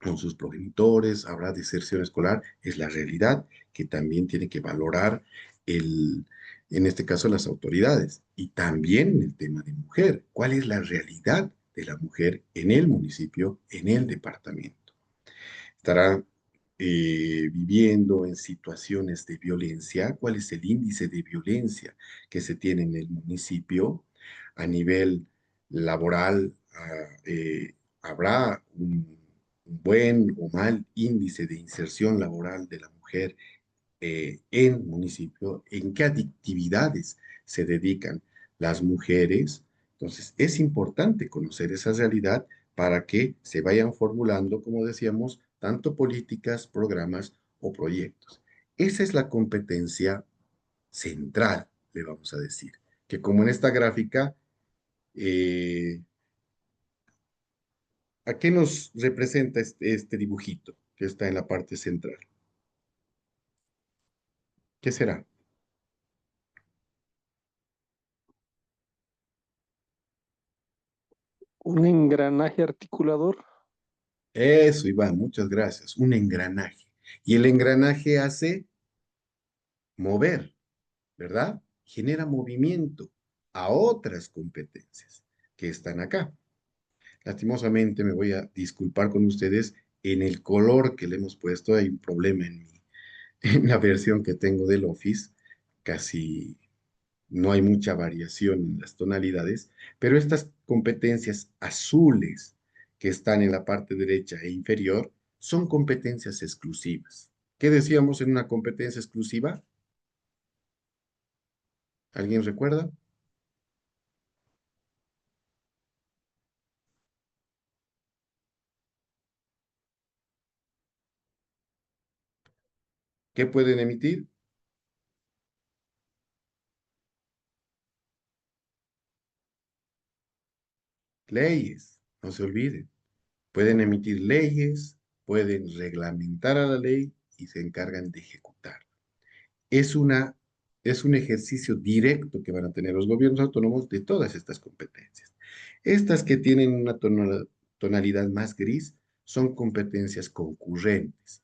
con sus progenitores, habrá deserción escolar, es la realidad que también tiene que valorar en este caso las autoridades. Y también el tema de mujer, ¿cuál es la realidad de la mujer en el municipio, en el departamento? Estará viviendo en situaciones de violencia, cuál es el índice de violencia que se tiene en el municipio a nivel laboral. ¿Habrá un buen o mal índice de inserción laboral de la mujer en municipio? ¿En qué actividades se dedican las mujeres? Entonces, es importante conocer esa realidad para que se vayan formulando, como decíamos, tanto políticas, programas o proyectos. Esa es la competencia central, le vamos a decir, que como en esta gráfica, eh, ¿a qué nos representa este dibujito que está en la parte central? ¿Qué será? Un engranaje articulador. Eso, Iván, muchas gracias. Un engranaje. Y el engranaje hace mover, ¿verdad? Genera movimiento a otras competencias que están acá. Lastimosamente me voy a disculpar con ustedes en el color que le hemos puesto. Hay un problema en la versión que tengo del Office. Casi no hay mucha variación en las tonalidades, pero estas competencias azules que están en la parte derecha e inferior son competencias exclusivas. ¿Qué decíamos en una competencia exclusiva? ¿Alguien recuerda? ¿Qué pueden emitir? Leyes, no se olviden. Pueden emitir leyes, pueden reglamentar a la ley y se encargan de ejecutar. Es una, es un ejercicio directo que van a tener los gobiernos autónomos de todas estas competencias. Estas que tienen una tonalidad más gris son competencias concurrentes.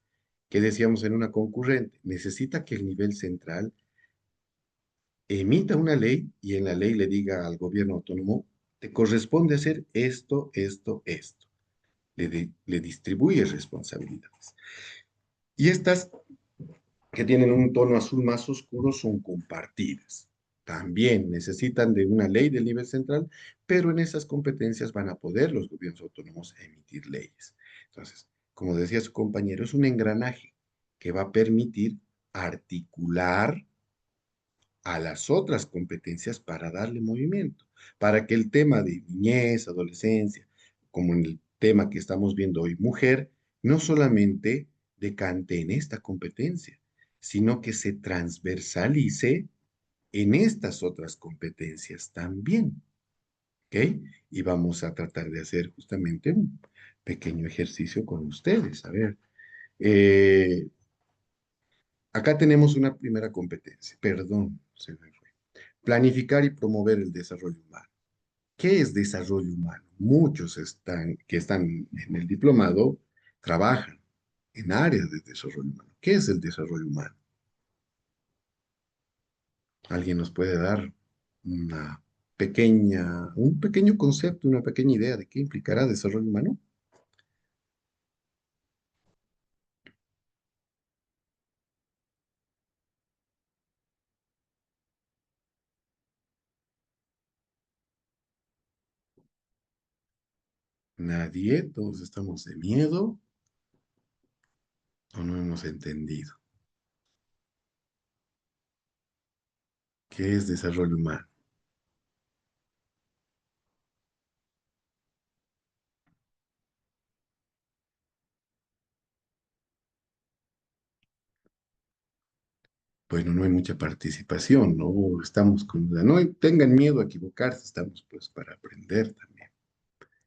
¿Qué decíamos en una concurrente? Necesita que el nivel central emita una ley y en la ley le diga al gobierno autónomo, te corresponde hacer esto, esto, esto. Le distribuye responsabilidades. Y estas que tienen un tono azul más oscuro son compartidas. También necesitan de una ley del nivel central, pero en esas competencias van a poder los gobiernos autónomos emitir leyes. Entonces, como decía su compañero, es un engranaje que va a permitir articular a las otras competencias para darle movimiento, para que el tema de niñez, adolescencia, como en el tema que estamos viendo hoy, mujer, no solamente decante en esta competencia, sino que se transversalice en estas otras competencias también. ¿Ok? Y vamos a tratar de hacer justamente un pequeño ejercicio con ustedes. A ver, eh, acá tenemos una primera competencia. Perdón, se me fue. Planificar y promover el desarrollo humano. ¿Qué es desarrollo humano? Muchos que están en el diplomado trabajan en áreas de desarrollo humano. ¿Qué es el desarrollo humano? ¿Alguien nos puede dar una un pequeño concepto, una pequeña idea de qué implicará desarrollo humano? Nadie, todos estamos de miedo o no hemos entendido qué es desarrollo humano. Bueno, no hay mucha participación, ¿no? Estamos con, no tengan miedo a equivocarse, estamos pues para aprender también.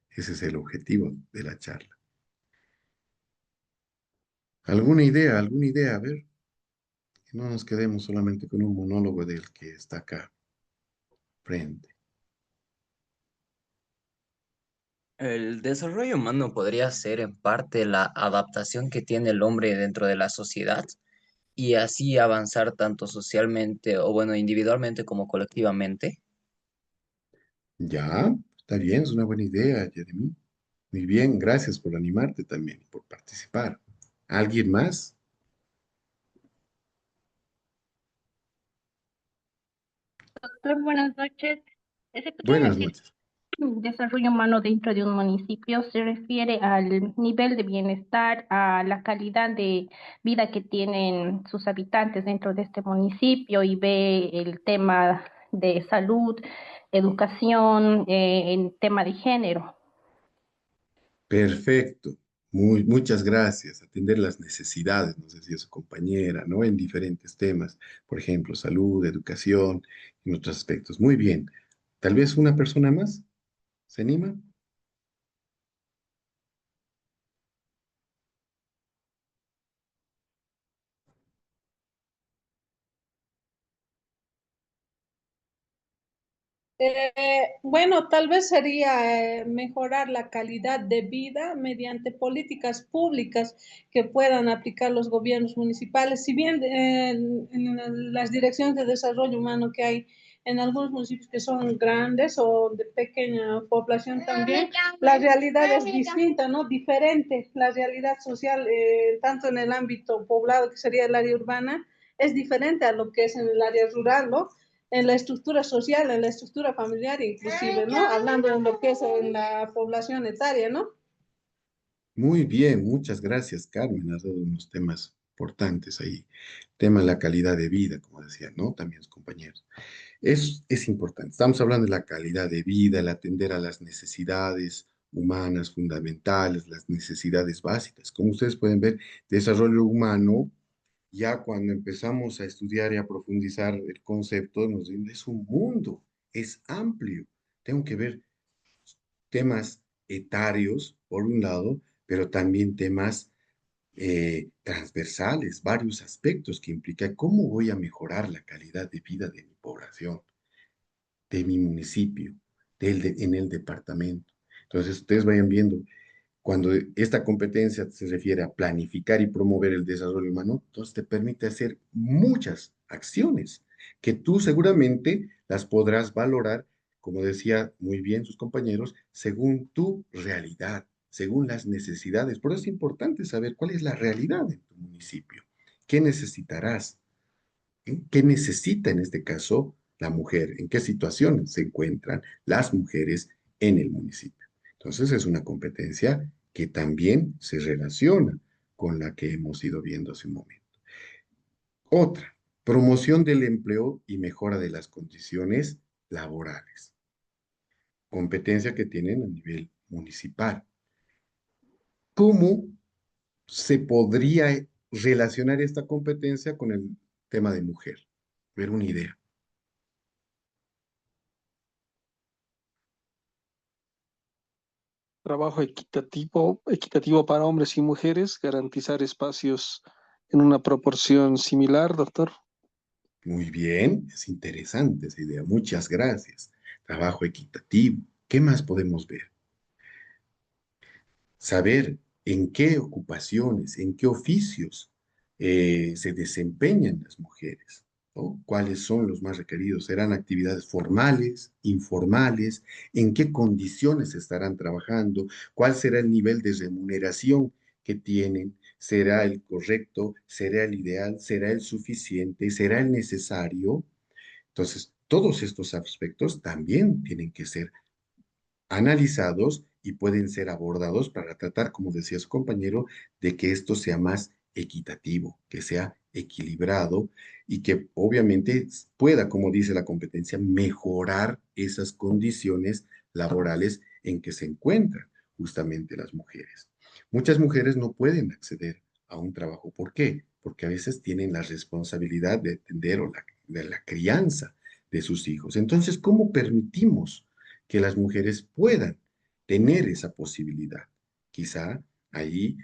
Ese es el objetivo de la charla. ¿Alguna idea? ¿Alguna idea? A ver, que no nos quedemos solamente con un monólogo del que está acá frente. El desarrollo humano podría ser en parte la adaptación que tiene el hombre dentro de la sociedad y así avanzar tanto socialmente o bueno, individualmente como colectivamente. Ya, está bien, es una buena idea, Jeremy. Muy bien, gracias por animarte también y por participar. ¿Alguien más? Doctor, buenas noches. Buenas Efectivamente, noches. el desarrollo humano dentro de un municipio se refiere al nivel de bienestar, a la calidad de vida que tienen sus habitantes dentro de este municipio y ve el tema de salud, educación, el tema de género. Perfecto. Muchas gracias. Atender las necesidades, nos decía su compañera, ¿no? En diferentes temas, por ejemplo, salud, educación, en otros aspectos. Muy bien. Tal vez una persona más se anima. Bueno, tal vez sería mejorar la calidad de vida mediante políticas públicas que puedan aplicar los gobiernos municipales. Si bien en las direcciones de desarrollo humano que hay en algunos municipios que son grandes o de pequeña población también, la realidad es distinta, ¿no? Diferente. La realidad social, tanto en el ámbito poblado, que sería el área urbana, es diferente a lo que es en el área rural, ¿no? En la estructura social, en la estructura familiar inclusive, ¿no? Hablando de lo que es en la población etaria, ¿no? Muy bien, muchas gracias, Carmen. Has dado unos temas importantes ahí. Tema de la calidad de vida, como decían, ¿no? También los compañeros. Es importante. Estamos hablando de la calidad de vida, el atender a las necesidades humanas fundamentales, las necesidades básicas. Como ustedes pueden ver, desarrollo humano, ya cuando empezamos a estudiar y a profundizar el concepto, nos dicen, es un mundo, es amplio. Tengo que ver temas etarios, por un lado, pero también temas transversales, varios aspectos que implica cómo voy a mejorar la calidad de vida de mi población, de mi municipio, en el departamento. Entonces, ustedes vayan viendo, cuando esta competencia se refiere a planificar y promover el desarrollo humano, entonces te permite hacer muchas acciones que tú seguramente las podrás valorar, como decía muy bien sus compañeros, según tu realidad, según las necesidades. Por eso es importante saber cuál es la realidad de tu municipio, qué necesitarás. ¿Qué necesita en este caso la mujer? ¿En qué situación se encuentran las mujeres en el municipio? Entonces es una competencia que también se relaciona con la que hemos ido viendo hace un momento. Otra, promoción del empleo y mejora de las condiciones laborales. Competencia que tienen a nivel municipal. ¿Cómo se podría relacionar esta competencia con el tema de mujer? Ver una idea. Trabajo equitativo para hombres y mujeres, garantizar espacios en una proporción similar, doctor. Muy bien, es interesante esa idea. Muchas gracias. Trabajo equitativo. ¿Qué más podemos ver? Saber en qué ocupaciones, en qué oficios se desempeñan las mujeres. ¿no? ¿Cuáles son los más requeridos? ¿Serán actividades formales, informales? ¿En qué condiciones estarán trabajando? ¿Cuál será el nivel de remuneración que tienen? ¿Será el correcto? ¿Será el ideal? ¿Será el suficiente? ¿Será el necesario? Entonces, todos estos aspectos también tienen que ser analizados y pueden ser abordados para tratar, como decía su compañero, de que esto sea más equitativo, que sea equilibrado y que obviamente pueda, como dice la competencia, mejorar esas condiciones laborales en que se encuentran justamente las mujeres. Muchas mujeres no pueden acceder a un trabajo. ¿Por qué? Porque a veces tienen la responsabilidad de atender o de la crianza de sus hijos. Entonces, ¿cómo permitimos que las mujeres puedan tener esa posibilidad? Quizá ahí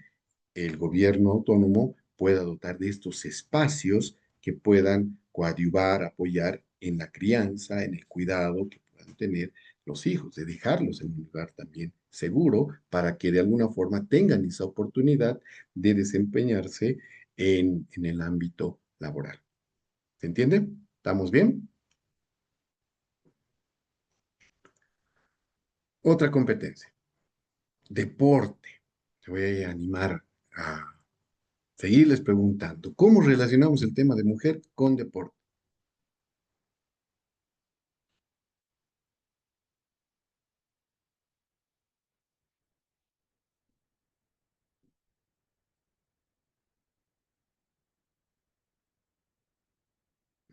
el gobierno autónomo pueda dotar de estos espacios que puedan coadyuvar, apoyar en la crianza, en el cuidado que puedan tener los hijos, de dejarlos en un lugar también seguro para que de alguna forma tengan esa oportunidad de desempeñarse en el ámbito laboral. ¿Se entiende? ¿Estamos bien? Otra competencia, deporte. Te voy a animar a seguirles preguntando, ¿cómo relacionamos el tema de mujer con deporte?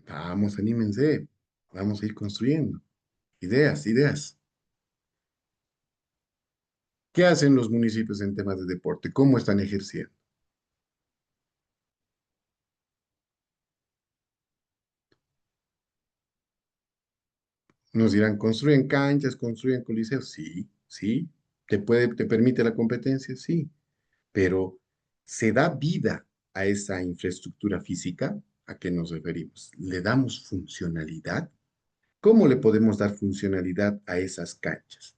Vamos, anímense, vamos a ir construyendo. Ideas, ideas. ¿Qué hacen los municipios en temas de deporte? ¿Cómo están ejerciendo? Nos dirán, ¿construyen canchas, construyen coliseos? Sí, sí. ¿Te permite la competencia? Sí. Pero ¿se da vida a esa infraestructura física? ¿A qué nos referimos? ¿Le damos funcionalidad? ¿Cómo le podemos dar funcionalidad a esas canchas?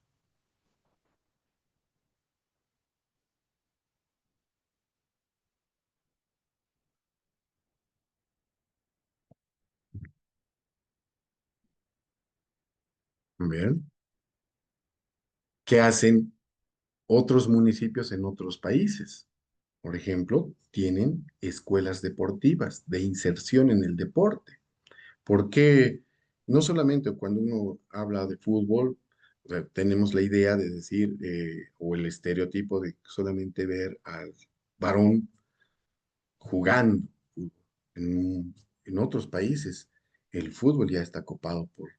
¿Ven? ¿Qué hacen otros municipios en otros países? Por ejemplo, tienen escuelas deportivas de inserción en el deporte. Porque no solamente cuando uno habla de fútbol, o sea, tenemos la idea de decir, o el estereotipo de solamente ver al varón jugando fútbol. En otros países, el fútbol ya está copado por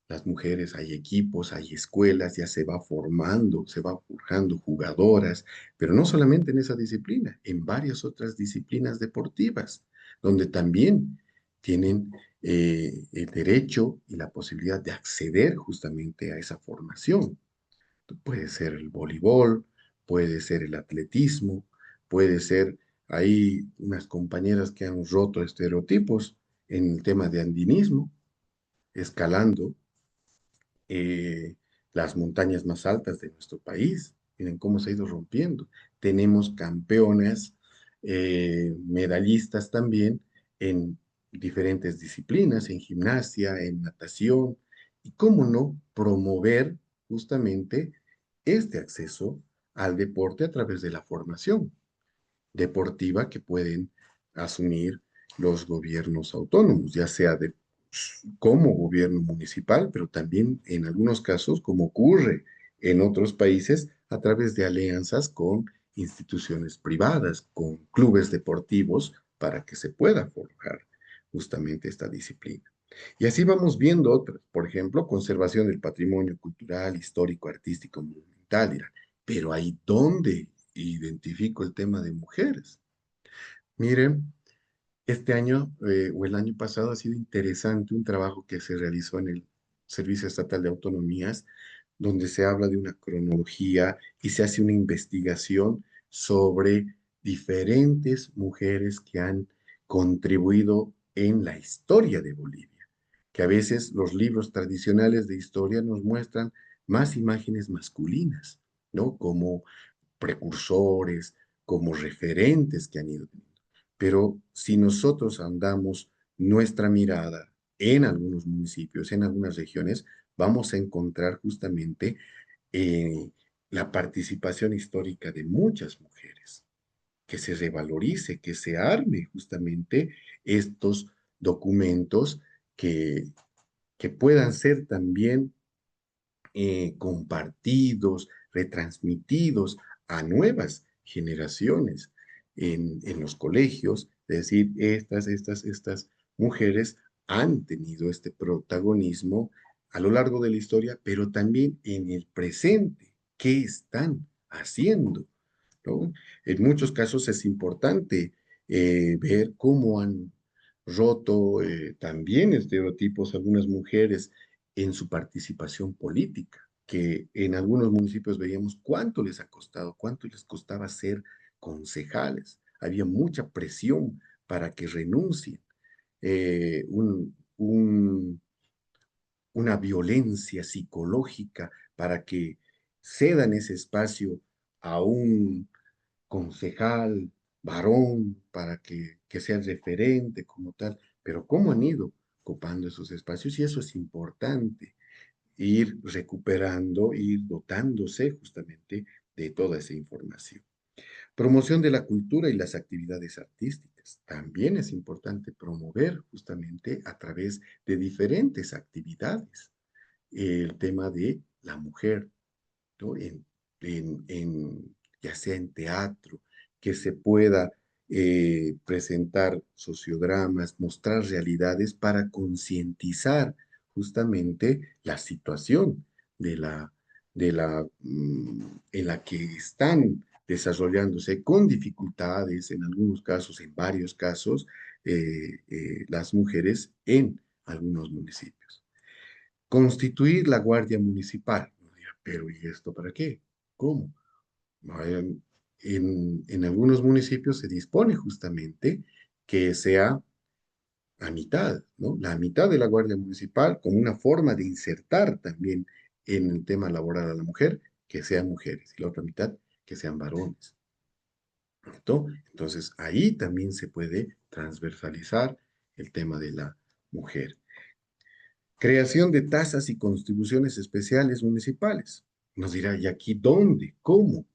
las mujeres, hay equipos, hay escuelas, ya se va formando, se va forjando jugadoras, pero no solamente en esa disciplina, en varias otras disciplinas deportivas, donde también tienen el derecho y la posibilidad de acceder justamente a esa formación. Puede ser el voleibol, puede ser el atletismo, puede ser hay unas compañeras que han roto estereotipos en el tema de andinismo, escalando eh, las montañas más altas de nuestro país. Miren cómo se ha ido rompiendo. Tenemos campeonas, medallistas también en diferentes disciplinas, en gimnasia, en natación, y cómo no promover justamente este acceso al deporte a través de la formación deportiva que pueden asumir los gobiernos autónomos, ya sea como gobierno municipal, pero también en algunos casos, como ocurre en otros países, a través de alianzas con instituciones privadas, con clubes deportivos, para que se pueda forjar justamente esta disciplina. Y así vamos viendo otras, por ejemplo, conservación del patrimonio cultural, histórico, artístico, monumental, dirán, pero ahí dónde identifico el tema de mujeres. Miren, este año o el año pasado ha sido interesante un trabajo que se realizó en el Servicio Estatal de Autonomías, donde se habla de una cronología y se hace una investigación sobre diferentes mujeres que han contribuido en la historia de Bolivia, que a veces los libros tradicionales de historia nos muestran más imágenes masculinas, ¿no? Como precursores, como referentes que han ido teniendo. Pero si nosotros andamos nuestra mirada en algunos municipios, en algunas regiones, vamos a encontrar justamente eh, la participación histórica de muchas mujeres, que se revalorice, que se arme justamente estos documentos que, que puedan ser también compartidos, retransmitidos a nuevas generaciones en los colegios. Es decir, estas mujeres han tenido este protagonismo a lo largo de la historia, pero también en el presente. ¿Qué están haciendo? ¿No? En muchos casos es importante ver cómo han roto también estereotipos algunas mujeres en su participación política, que en algunos municipios veíamos cuánto les ha costado, cuánto les costaba ser concejales. Había mucha presión para que renuncien, eh, un, un, una violencia psicológica para que cedan ese espacio a un concejal varón para que sea el referente como tal, pero cómo han ido copando esos espacios y eso es importante, ir recuperando, ir dotándose justamente de toda esa información. Promoción de la cultura y las actividades artísticas. También es importante promover justamente a través de diferentes actividades el tema de la mujer, ¿no? Ya sea en teatro, que se pueda presentar sociodramas, mostrar realidades para concientizar justamente la situación de en la que están desarrollándose con dificultades, en algunos casos, en varios casos, las mujeres en algunos municipios. Constituir la Guardia Municipal. Pero ¿y esto para qué? ¿Cómo? En algunos municipios se dispone justamente que sea a mitad, ¿no? La mitad de la Guardia Municipal como una forma de insertar también en el tema laboral a la mujer, que sean mujeres, y la otra mitad que sean varones. ¿No? Entonces, ahí también se puede transversalizar el tema de la mujer. Creación de tasas y contribuciones especiales municipales. Nos dirá, ¿y aquí dónde? ¿Cómo?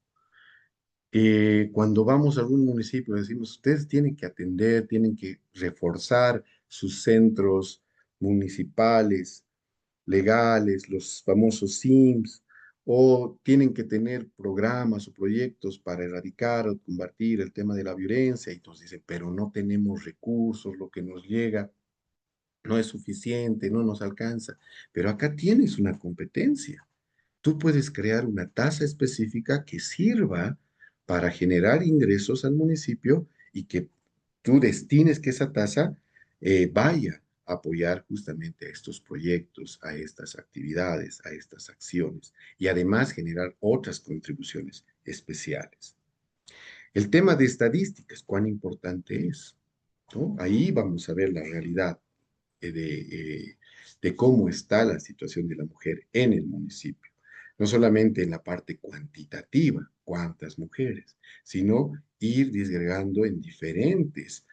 Cuando vamos a algún municipio decimos, ustedes tienen que atender, tienen que reforzar sus centros municipales, legales, los famosos SIMS, o tienen que tener programas o proyectos para erradicar o combatir el tema de la violencia. Y entonces dicen, pero no tenemos recursos, lo que nos llega no es suficiente, no nos alcanza. Pero acá tienes una competencia. Tú puedes crear una tasa específica que sirva para generar ingresos al municipio y que tú destines que esa tasa vaya a apoyar justamente a estos proyectos, a estas actividades, a estas acciones y además generar otras contribuciones especiales. El tema de estadísticas, ¿cuán importante es? ¿No? Ahí vamos a ver la realidad de cómo está la situación de la mujer en el municipio. No solamente en la parte cuantitativa, cuántas mujeres, sino ir disgregando en diferentes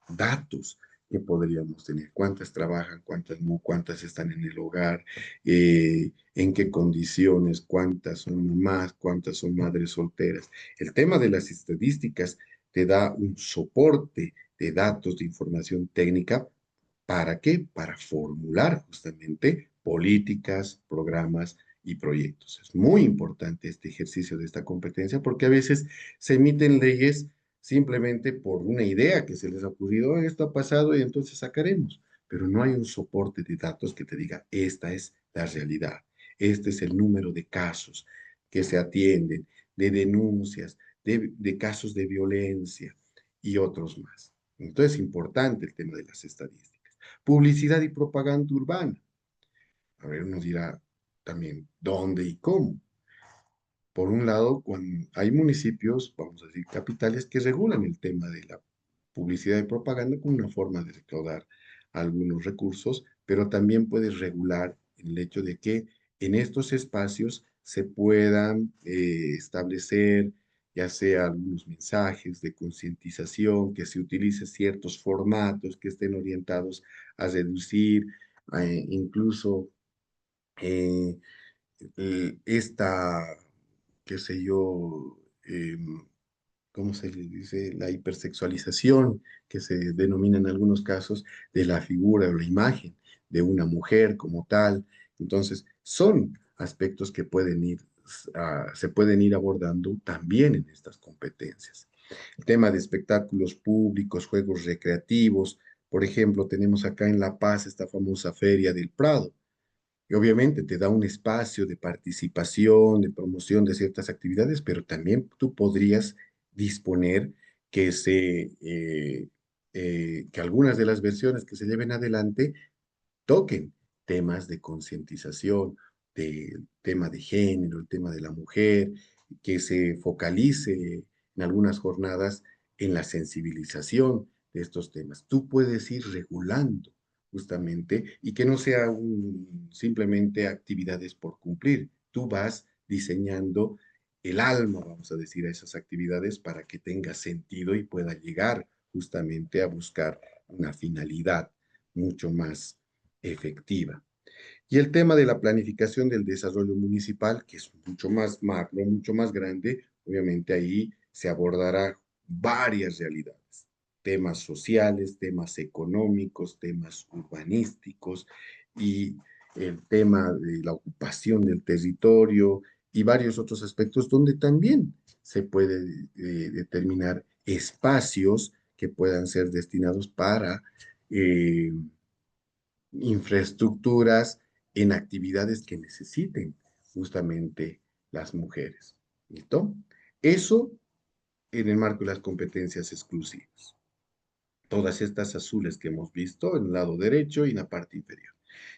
datos que podríamos tener. Cuántas trabajan, cuántas no, cuántas están en el hogar, en qué condiciones, cuántas son mamás, cuántas son madres solteras. El tema de las estadísticas te da un soporte de datos, de información técnica. ¿Para qué? Para formular justamente políticas, programas y proyectos. Es muy importante este ejercicio de esta competencia porque a veces se emiten leyes simplemente por una idea que se les ha ocurrido, "Oh, esto ha pasado y entonces sacaremos", pero no hay un soporte de datos que te diga, esta es la realidad, este es el número de casos que se atienden, de denuncias, de casos de violencia y otros más. Entonces es importante el tema de las estadísticas. Publicidad y propaganda urbana. A ver, uno dirá también dónde y cómo. Por un lado, cuando hay municipios, vamos a decir capitales, que regulan el tema de la publicidad y propaganda como una forma de recaudar algunos recursos, pero también puedes regular el hecho de que en estos espacios se puedan establecer ya sea algunos mensajes de concientización, que se utilice ciertos formatos que estén orientados a reducir incluso eh, esta, qué sé yo, ¿cómo se le dice? La hipersexualización que se denomina en algunos casos de la figura o la imagen de una mujer como tal. Entonces, son aspectos que pueden ir, se pueden ir abordando también en estas competencias. El tema de espectáculos públicos, juegos recreativos. Por ejemplo, tenemos acá en La Paz esta famosa Feria del Prado, y obviamente te da un espacio de participación, de promoción de ciertas actividades, pero también tú podrías disponer que que algunas de las versiones que se lleven adelante toquen temas de concientización, del tema de género, el tema de la mujer, que se focalice en algunas jornadas en la sensibilización de estos temas. Tú puedes ir regulando justamente y que no sea simplemente actividades por cumplir. Tú vas diseñando el alma, vamos a decir, a esas actividades para que tenga sentido y pueda llegar justamente a buscar una finalidad mucho más efectiva. Y el tema de la planificación del desarrollo municipal, que es mucho más macro, mucho más grande, obviamente ahí se abordará varias realidades, temas sociales, temas económicos, temas urbanísticos y el tema de la ocupación del territorio y varios otros aspectos donde también se puede determinar espacios que puedan ser destinados para infraestructuras en actividades que necesiten justamente las mujeres. ¿Listo? Eso en el marco de las competencias exclusivas. Todas estas azules que hemos visto en el lado derecho y en la parte inferior.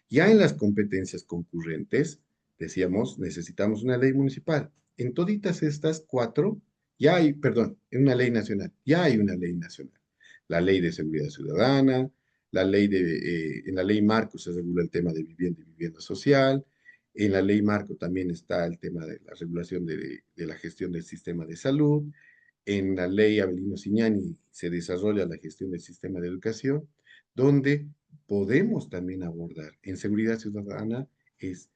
Ya en las competencias concurrentes, decíamos, necesitamos una ley municipal. En toditas estas cuatro, ya hay, perdón, en una ley nacional, ya hay una ley nacional. La ley de seguridad ciudadana, en la ley marco se regula el tema de vivienda y vivienda social. En la ley marco también está el tema de la regulación de la gestión del sistema de salud. En la ley Avelino Signani se desarrolla la gestión del sistema de educación, donde podemos también abordar en seguridad ciudadana es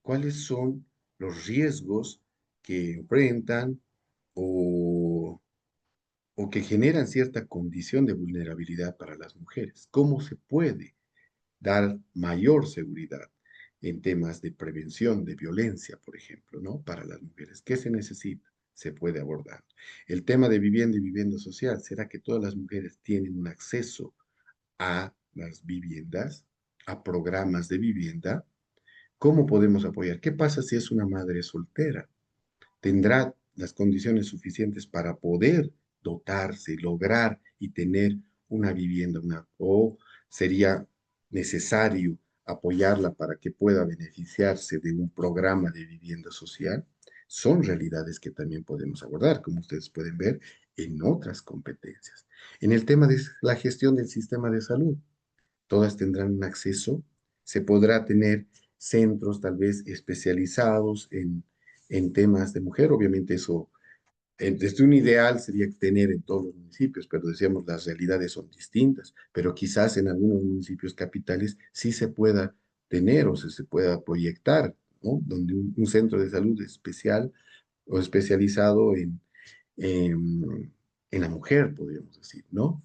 cuáles son los riesgos que enfrentan o, o que generan cierta condición de vulnerabilidad para las mujeres. ¿Cómo se puede dar mayor seguridad en temas de prevención de violencia, por ejemplo, ¿no? Para las mujeres? ¿Qué se necesita? Se puede abordar. El tema de vivienda y vivienda social, ¿será que todas las mujeres tienen un acceso a las viviendas, a programas de vivienda? ¿Cómo podemos apoyar? ¿Qué pasa si es una madre soltera? ¿Tendrá las condiciones suficientes para poder dotarse, lograr y tener una vivienda? ¿O sería necesario apoyarla para que pueda beneficiarse de un programa de vivienda social? Son realidades que también podemos abordar, como ustedes pueden ver, en otras competencias. En el tema de la gestión del sistema de salud, todas tendrán un acceso, se podrá tener centros tal vez especializados en temas de mujer, obviamente eso, desde un ideal sería tener en todos los municipios, pero decíamos las realidades son distintas, pero quizás en algunos municipios capitales sí se pueda tener o se pueda proyectar, ¿no? Donde un centro de salud especial o especializado en la mujer, podríamos decir, ¿no?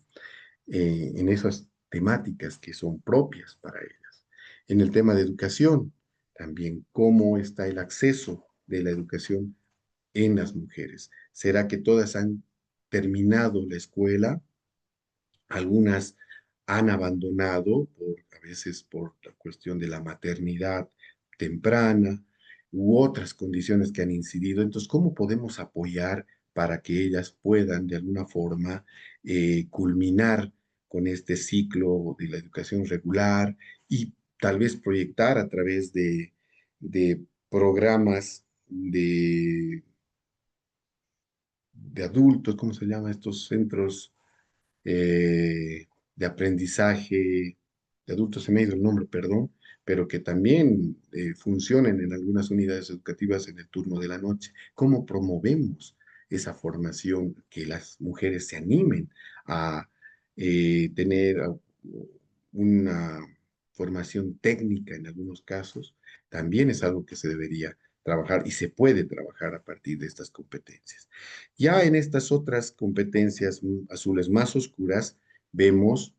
En esas temáticas que son propias para ellas. En el tema de educación, también cómo está el acceso de la educación en las mujeres. ¿Será que todas han terminado la escuela? Algunas han abandonado, a veces por la cuestión de la maternidad temprana u otras condiciones que han incidido. Entonces, ¿cómo podemos apoyar para que ellas puedan de alguna forma culminar con este ciclo de la educación regular y tal vez proyectar a través de programas de adultos, ¿cómo se llama? Estos centros de aprendizaje de adultos, se me ha ido el nombre, perdón, pero que también funcionen en algunas unidades educativas en el turno de la noche. ¿Cómo promovemos esa formación, que las mujeres se animen a tener una formación técnica en algunos casos, también es algo que se debería trabajar y se puede trabajar a partir de estas competencias. Ya en estas otras competencias azules más oscuras, vemos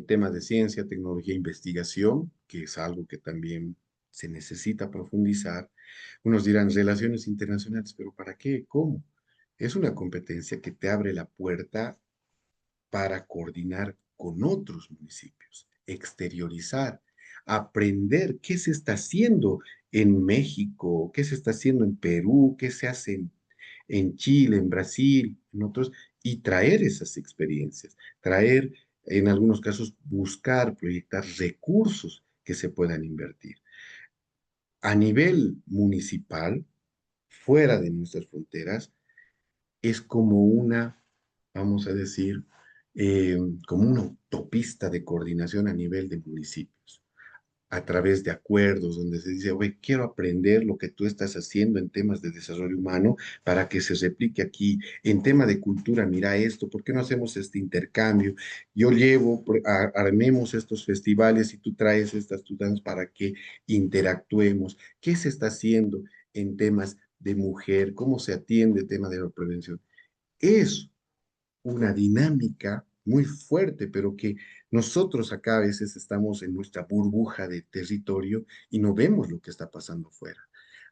temas de ciencia, tecnología e investigación, que es algo que también se necesita profundizar. Unos dirán relaciones internacionales, pero ¿para qué? ¿Cómo? Es una competencia que te abre la puerta para coordinar con otros municipios, exteriorizar, aprender qué se está haciendo en México, qué se está haciendo en Perú, qué se hace en Chile, en Brasil, en otros, y traer esas experiencias, traer, en algunos casos, buscar, proyectar recursos que se puedan invertir. A nivel municipal, fuera de nuestras fronteras, es como una, vamos a decir, como una autopista de coordinación a nivel de municipios, a través de acuerdos donde se dice, oye, quiero aprender lo que tú estás haciendo en temas de desarrollo humano para que se replique aquí. En tema de cultura, mira esto, ¿por qué no hacemos este intercambio? Yo llevo, armemos estos festivales y tú traes estas tutas para que interactuemos. ¿Qué se está haciendo en temas de mujer? ¿Cómo se atiende el tema de la prevención? Es una dinámica muy fuerte, pero que nosotros acá a veces estamos en nuestra burbuja de territorio y no vemos lo que está pasando fuera.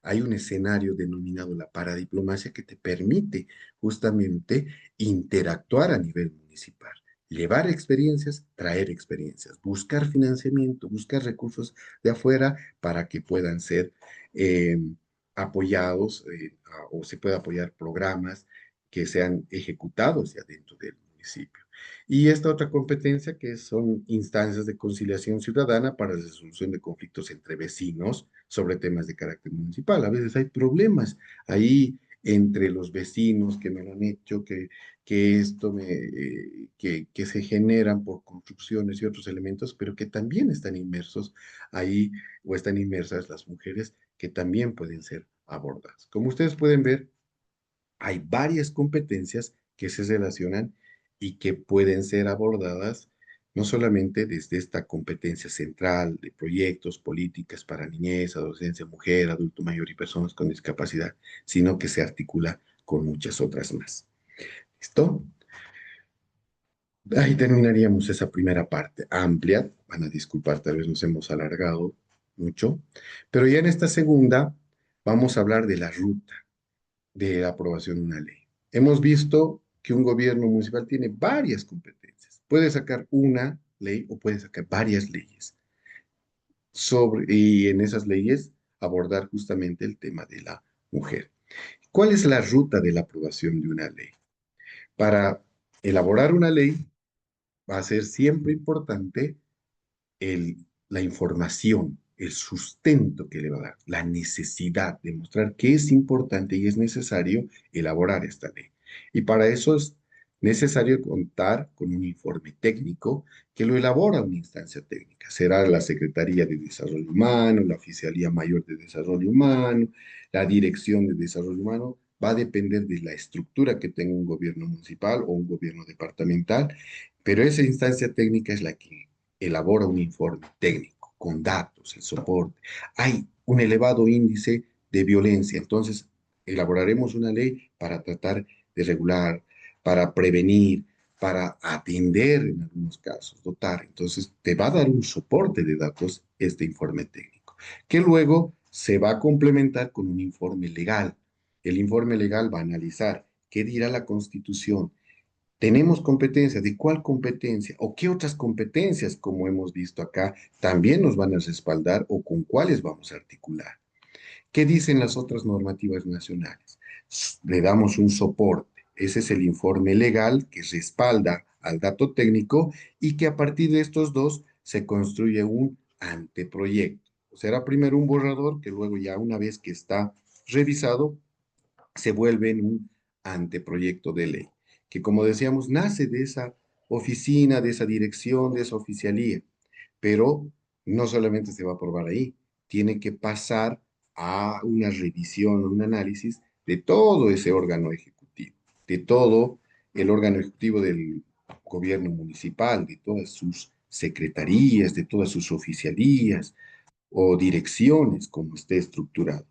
Hay un escenario denominado la paradiplomacia que te permite justamente interactuar a nivel municipal, llevar experiencias, traer experiencias, buscar financiamiento, buscar recursos de afuera para que puedan ser apoyados o se pueda apoyar programas que sean ejecutados ya dentro del municipio. Y esta otra competencia que son instancias de conciliación ciudadana para la resolución de conflictos entre vecinos sobre temas de carácter municipal. A veces hay problemas ahí entre los vecinos que me lo han hecho, que esto que se generan por construcciones y otros elementos, pero que también están inmersos ahí o están inmersas las mujeres que también pueden ser abordadas. Como ustedes pueden ver, hay varias competencias que se relacionan y que pueden ser abordadas no solamente desde esta competencia central de proyectos, políticas para niñez, adolescencia, mujer, adulto mayor y personas con discapacidad, sino que se articula con muchas otras más. ¿Listo? Ahí terminaríamos esa primera parte amplia. Van a disculpar, tal vez nos hemos alargado mucho, pero ya en esta segunda vamos a hablar de la ruta de aprobación de una ley. Hemos visto que un gobierno municipal tiene varias competencias. Puede sacar una ley o puede sacar varias leyes y en esas leyes abordar justamente el tema de la mujer. ¿Cuál es la ruta de la aprobación de una ley? Para elaborar una ley va a ser siempre importante la información, el sustento que le va a dar, la necesidad de mostrar que es importante y es necesario elaborar esta ley. Y para eso es necesario contar con un informe técnico que lo elabora una instancia técnica. Será la Secretaría de Desarrollo Humano, la Oficialía Mayor de Desarrollo Humano, la Dirección de Desarrollo Humano. Va a depender de la estructura que tenga un gobierno municipal o un gobierno departamental, pero esa instancia técnica es la que elabora un informe técnico con datos, el soporte. Hay un elevado índice de violencia, entonces elaboraremos una ley para tratar de regular, para prevenir, para atender en algunos casos, dotar. Entonces te va a dar un soporte de datos este informe técnico, que luego se va a complementar con un informe legal. El informe legal va a analizar qué dirá la Constitución. ¿Tenemos competencia? ¿De cuál competencia? ¿O qué otras competencias, como hemos visto acá, también nos van a respaldar o con cuáles vamos a articular? ¿Qué dicen las otras normativas nacionales? Le damos un soporte. Ese es el informe legal que respalda al dato técnico y que a partir de estos dos se construye un anteproyecto. Será primero un borrador que luego ya una vez que está revisado se vuelve en un anteproyecto de ley, que como decíamos, nace de esa oficina, de esa dirección, de esa oficialía, pero no solamente se va a aprobar ahí, tiene que pasar a una revisión, un análisis de todo ese órgano ejecutivo, de todo el órgano ejecutivo del gobierno municipal, de todas sus secretarías, de todas sus oficialías o direcciones, como esté estructurado.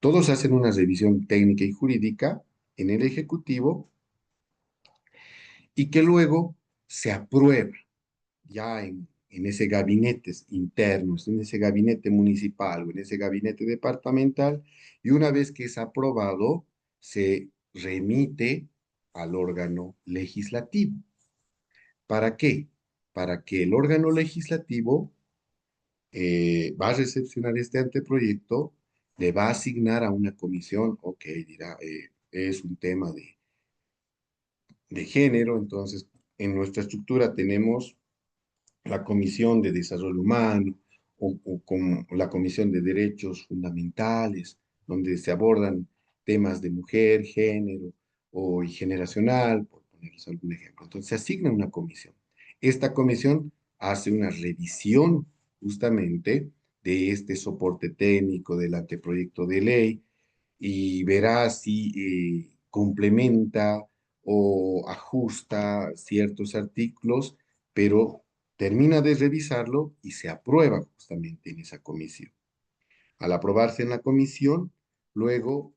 Todos hacen una revisión técnica y jurídica en el ejecutivo y que luego se aprueba ya en ese gabinete interno, en ese gabinete municipal o en ese gabinete departamental, y una vez que es aprobado, se remite al órgano legislativo. ¿Para qué? Para que el órgano legislativo va a recepcionar este anteproyecto, le va a asignar a una comisión, ok, dirá, es un tema de género, entonces en nuestra estructura tenemos la Comisión de Desarrollo Humano o como la Comisión de Derechos Fundamentales, donde se abordan temas de mujer, género y generacional, por ponerles algún ejemplo. Entonces se asigna una comisión. Esta comisión hace una revisión justamente de este soporte técnico del anteproyecto de ley y verá si complementa o ajusta ciertos artículos, pero termina de revisarlo y se aprueba justamente en esa comisión. Al aprobarse en la comisión, luego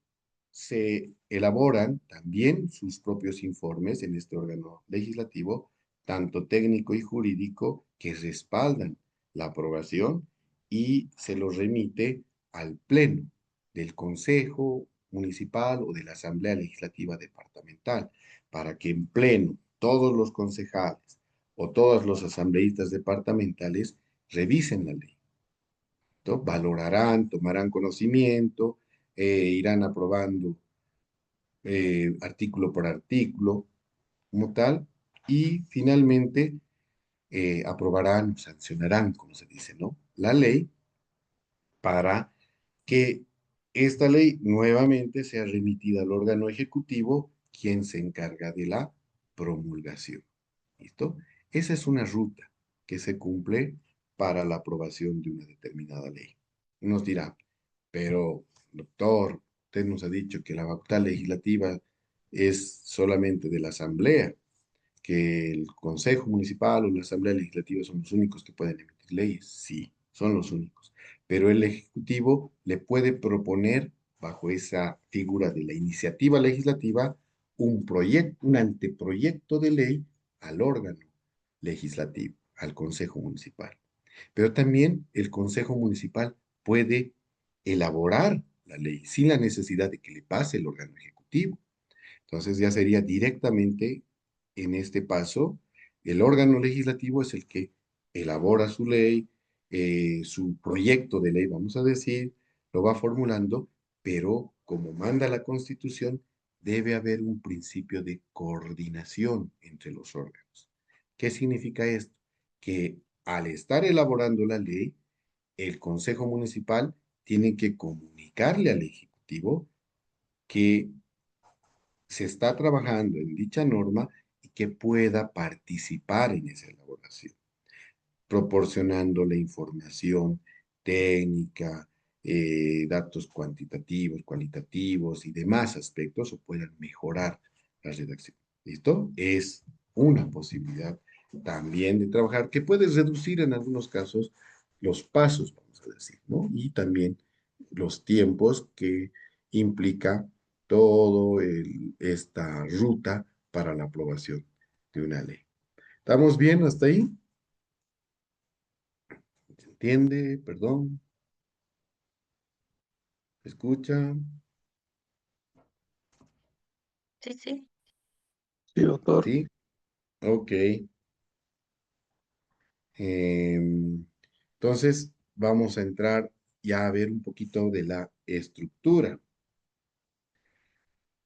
se elaboran también sus propios informes en este órgano legislativo, tanto técnico y jurídico, que respaldan la aprobación y se los remite al Pleno del Consejo Municipal o de la Asamblea Legislativa Departamental, para que en pleno todos los concejales o todos los asambleístas departamentales revisen la ley. ¿No? Valorarán, tomarán conocimiento, irán aprobando artículo por artículo como tal, y finalmente aprobarán, sancionarán, como se dice, ¿no? La ley para que esta ley nuevamente sea remitida al órgano ejecutivo, quien se encarga de la promulgación. ¿Listo? Esa es una ruta que se cumple para la aprobación de una determinada ley. Nos dirá, pero doctor, usted nos ha dicho que la facultad legislativa es solamente de la Asamblea, que el Consejo Municipal o la Asamblea Legislativa son los únicos que pueden emitir leyes. Sí, son los únicos. Pero el Ejecutivo le puede proponer, bajo esa figura de la iniciativa legislativa, un proyecto, un anteproyecto de ley al órgano legislativo, al Consejo Municipal. Pero también el Consejo Municipal puede elaborar la ley sin la necesidad de que le pase el órgano ejecutivo. Entonces ya sería directamente en este paso, el órgano legislativo es el que elabora su ley, su proyecto de ley, vamos a decir, lo va formulando, pero como manda la Constitución, debe haber un principio de coordinación entre los órganos. ¿Qué significa esto? Que al estar elaborando la ley, el Consejo Municipal tiene que comunicarle al Ejecutivo que se está trabajando en dicha norma y que pueda participar en esa elaboración, proporcionando la información técnica, datos cuantitativos, cualitativos y demás aspectos o puedan mejorar la redacción. ¿Listo? Es una posibilidad también de trabajar que puede reducir en algunos casos los pasos, vamos a decir, ¿no? Y también los tiempos que implica todo esta ruta para la aprobación de una ley. ¿Estamos bien hasta ahí? ¿Se entiende? Perdón. ¿Se escucha? Sí, sí. Sí, doctor. ¿Sí? Ok. Entonces, vamos a entrar ya a ver un poquito de la estructura.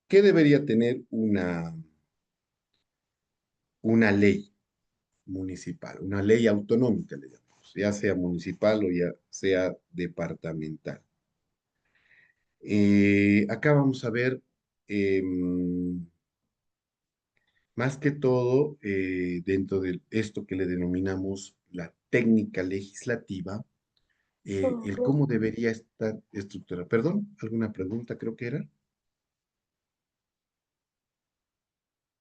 ¿Qué debería tener una ley municipal? Una ley autonómica, le llamamos, ya sea municipal o ya sea departamental. Acá vamos a ver, más que todo, dentro de esto que le denominamos la técnica legislativa, el cómo debería estar estructurada. Perdón, ¿alguna pregunta creo que era?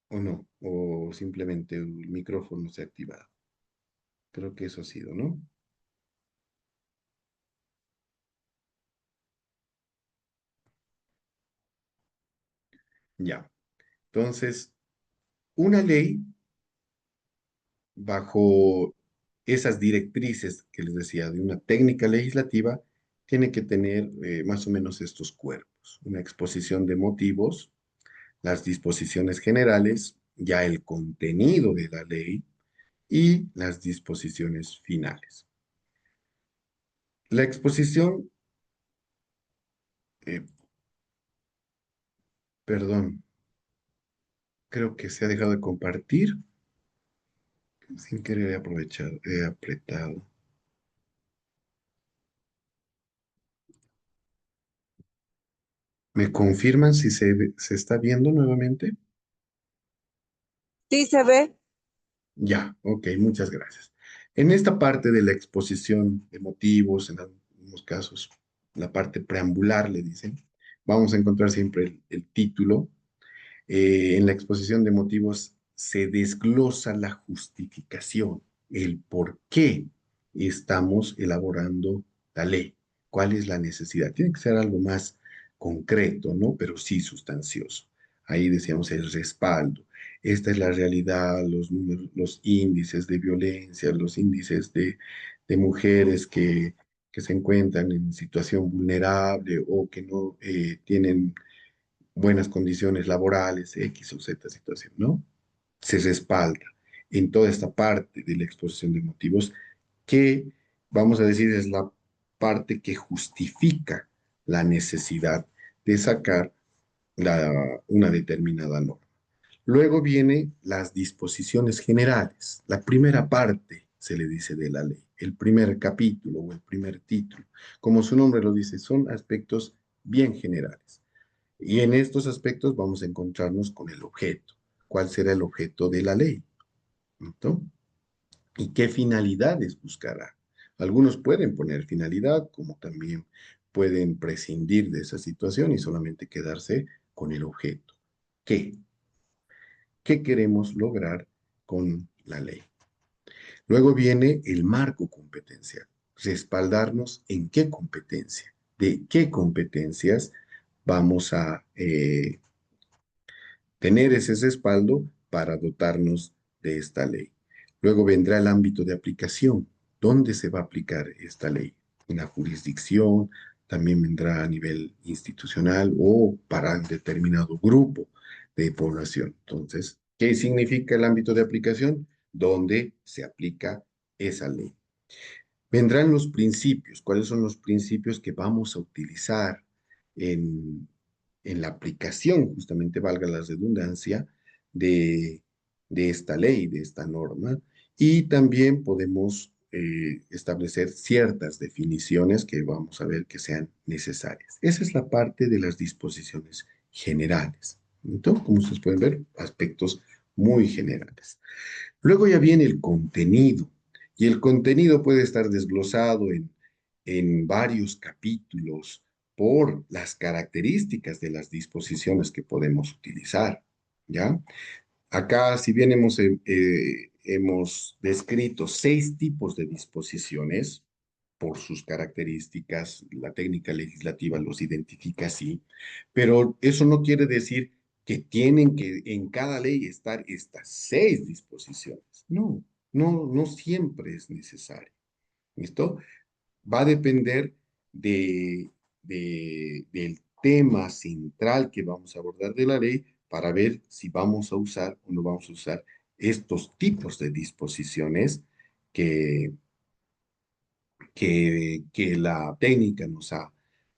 o no, o simplemente el micrófono se ha activado. Creo que eso ha sido, ¿no? Ya. Entonces, una ley bajo esas directrices que les decía de una técnica legislativa tiene que tener más o menos estos cuerpos: una exposición de motivos, las disposiciones generales, ya el contenido de la ley y las disposiciones finales. La exposición, eh, perdón, creo que se ha dejado de compartir. Sin querer he aprovechado, he apretado. ¿Me confirman si se está viendo nuevamente? Sí se ve. Ya, ok, muchas gracias. En esta parte de la exposición de motivos, en algunos casos, la parte preambular, le dicen, vamos a encontrar siempre el título. En la exposición de motivos se desglosa la justificación, el por qué estamos elaborando la ley, cuál es la necesidad. Tiene que ser algo más concreto, ¿no? Pero sí sustancioso. Ahí decíamos el respaldo. Esta es la realidad, los números, los índices de violencia, los índices de mujeres que se encuentran en situación vulnerable o que no tienen buenas condiciones laborales, X o Z situación, ¿no? Se respalda en toda esta parte de la exposición de motivos que, vamos a decir, es la parte que justifica la necesidad de sacar una determinada norma. Luego vienen las disposiciones generales, la primera parte, se le dice, de la ley, el primer capítulo o el primer título. Como su nombre lo dice, son aspectos bien generales. Y en estos aspectos vamos a encontrarnos con el objeto. ¿Cuál será el objeto de la ley? ¿No? ¿Y qué finalidades buscará? Algunos pueden poner finalidad, como también pueden prescindir de esa situación y solamente quedarse con el objeto. ¿Qué? ¿Qué queremos lograr con la ley? Luego viene el marco competencial. Respaldarnos en qué competencia, de qué competencias vamos a tener ese respaldo para dotarnos de esta ley. Luego vendrá el ámbito de aplicación. ¿Dónde se va a aplicar esta ley? En la jurisdicción, también vendrá a nivel institucional o para un determinado grupo de población. Entonces, ¿qué significa el ámbito de aplicación? ¿Dónde se aplica esa ley? Vendrán los principios. ¿Cuáles son los principios que vamos a utilizar en, en la aplicación, justamente valga la redundancia, de, de esta ley, de esta norma? Y también podemos establecer ciertas definiciones que vamos a ver que sean necesarias. Esa es la parte de las disposiciones generales. Entonces, como ustedes pueden ver, aspectos muy generales. Luego ya viene el contenido, y el contenido puede estar desglosado en varios capítulos por las características de las disposiciones que podemos utilizar, ¿ya? Acá, si bien hemos descrito 6 tipos de disposiciones por sus características, la técnica legislativa los identifica así, pero eso no quiere decir que tienen que en cada ley estar estas 6 disposiciones. No, no siempre es necesario. ¿Listo? Va a depender del tema central que vamos a abordar de la ley para ver si vamos a usar o no vamos a usar estos tipos de disposiciones que, que la técnica nos ha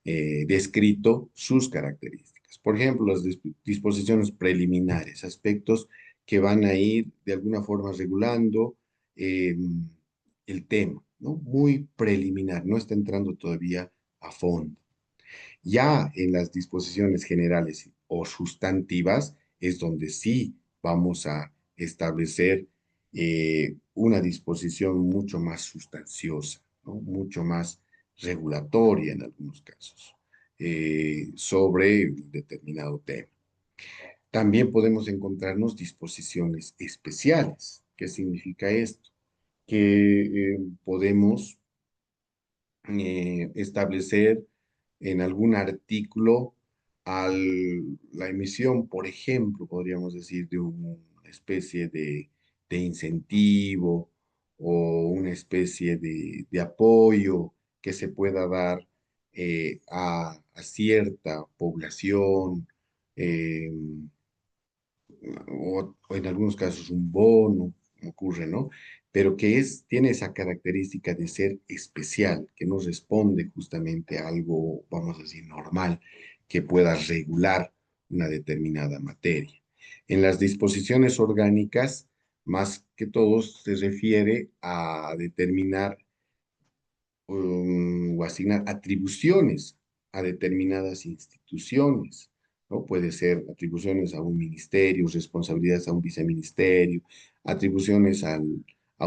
descrito sus características. Por ejemplo, las disposiciones preliminares, aspectos que van a ir de alguna forma regulando el tema, ¿no? Muy preliminar, no está entrando todavía a fondo. Ya en las disposiciones generales o sustantivas es donde sí vamos a establecer una disposición mucho más sustanciosa, ¿no? Mucho más regulatoria en algunos casos sobre un determinado tema. También podemos encontrarnos disposiciones especiales. ¿Qué significa esto? Que podemos establecer en algún artículo la emisión, por ejemplo, podríamos decir, de una especie de incentivo o una especie de apoyo que se pueda dar a cierta población, eh, o en algunos casos un bono, ocurre, ¿no? Pero que tiene esa característica de ser especial, que no responde justamente a algo, vamos a decir, normal, que pueda regular una determinada materia. En las disposiciones orgánicas, más que todo, se refiere a determinar o asignar atribuciones a determinadas instituciones, ¿no? Puede ser atribuciones a un ministerio, responsabilidades a un viceministerio, atribuciones a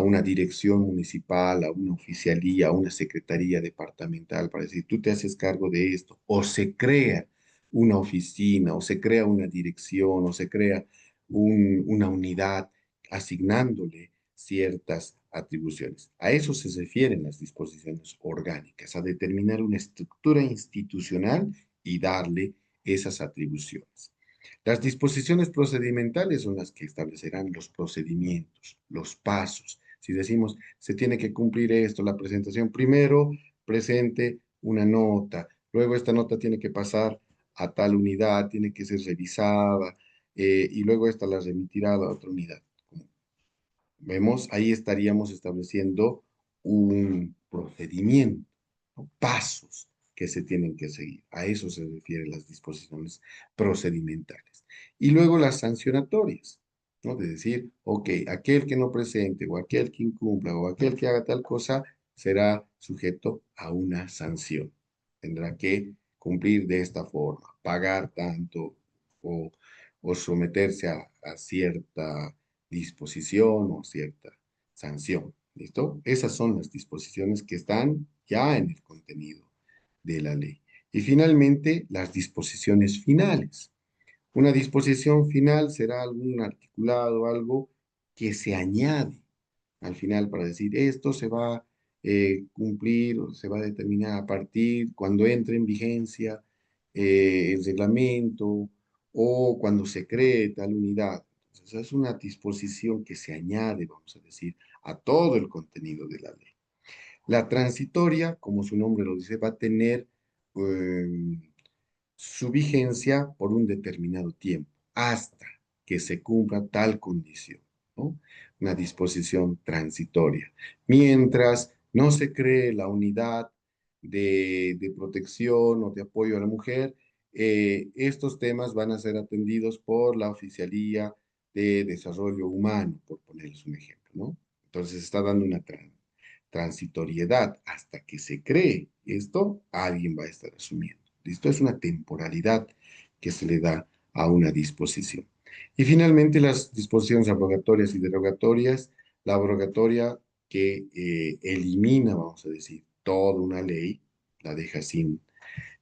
una dirección municipal, a una oficialía, a una secretaría departamental, para decir, tú te haces cargo de esto, o se crea una oficina, o se crea una dirección, o se crea una unidad asignándole ciertas atribuciones. A eso se refieren las disposiciones orgánicas, a determinar una estructura institucional y darle esas atribuciones. Las disposiciones procedimentales son las que establecerán los procedimientos, los pasos. Si decimos, se tiene que cumplir esto, la presentación, primero presente una nota, luego esta nota tiene que pasar a tal unidad, tiene que ser revisada, y luego esta la remitirá a otra unidad. Vemos, ahí estaríamos estableciendo un procedimiento, ¿no? Pasos que se tienen que seguir. A eso se refieren las disposiciones procedimentales. Y luego las sancionatorias, ¿no? De decir, ok, aquel que no presente o aquel que incumpla o aquel que haga tal cosa será sujeto a una sanción. Tendrá que cumplir de esta forma, pagar tanto o, o someterse a cierta disposición o cierta sanción. ¿Listo? Esas son las disposiciones que están ya en el contenido de la ley. Y finalmente, las disposiciones finales. Una disposición final será algún articulado, algo que se añade al final para decir esto se va a cumplir o se va a determinar a partir cuando entre en vigencia el reglamento o cuando se cree tal unidad. Entonces, es una disposición que se añade, vamos a decir, a todo el contenido de la ley. La transitoria, como su nombre lo dice, va a tener eh, su vigencia por un determinado tiempo, hasta que se cumpla tal condición, ¿no? Una disposición transitoria. Mientras no se cree la unidad de protección o de apoyo a la mujer, estos temas van a ser atendidos por la Oficialía de Desarrollo Humano, por ponerles un ejemplo, ¿no? Entonces se está dando una transitoriedad hasta que se cree esto, alguien va a estar asumiendo. Esto es una temporalidad que se le da a una disposición. Y finalmente las disposiciones abrogatorias y derogatorias. La abrogatoria que elimina, vamos a decir, toda una ley, la deja sin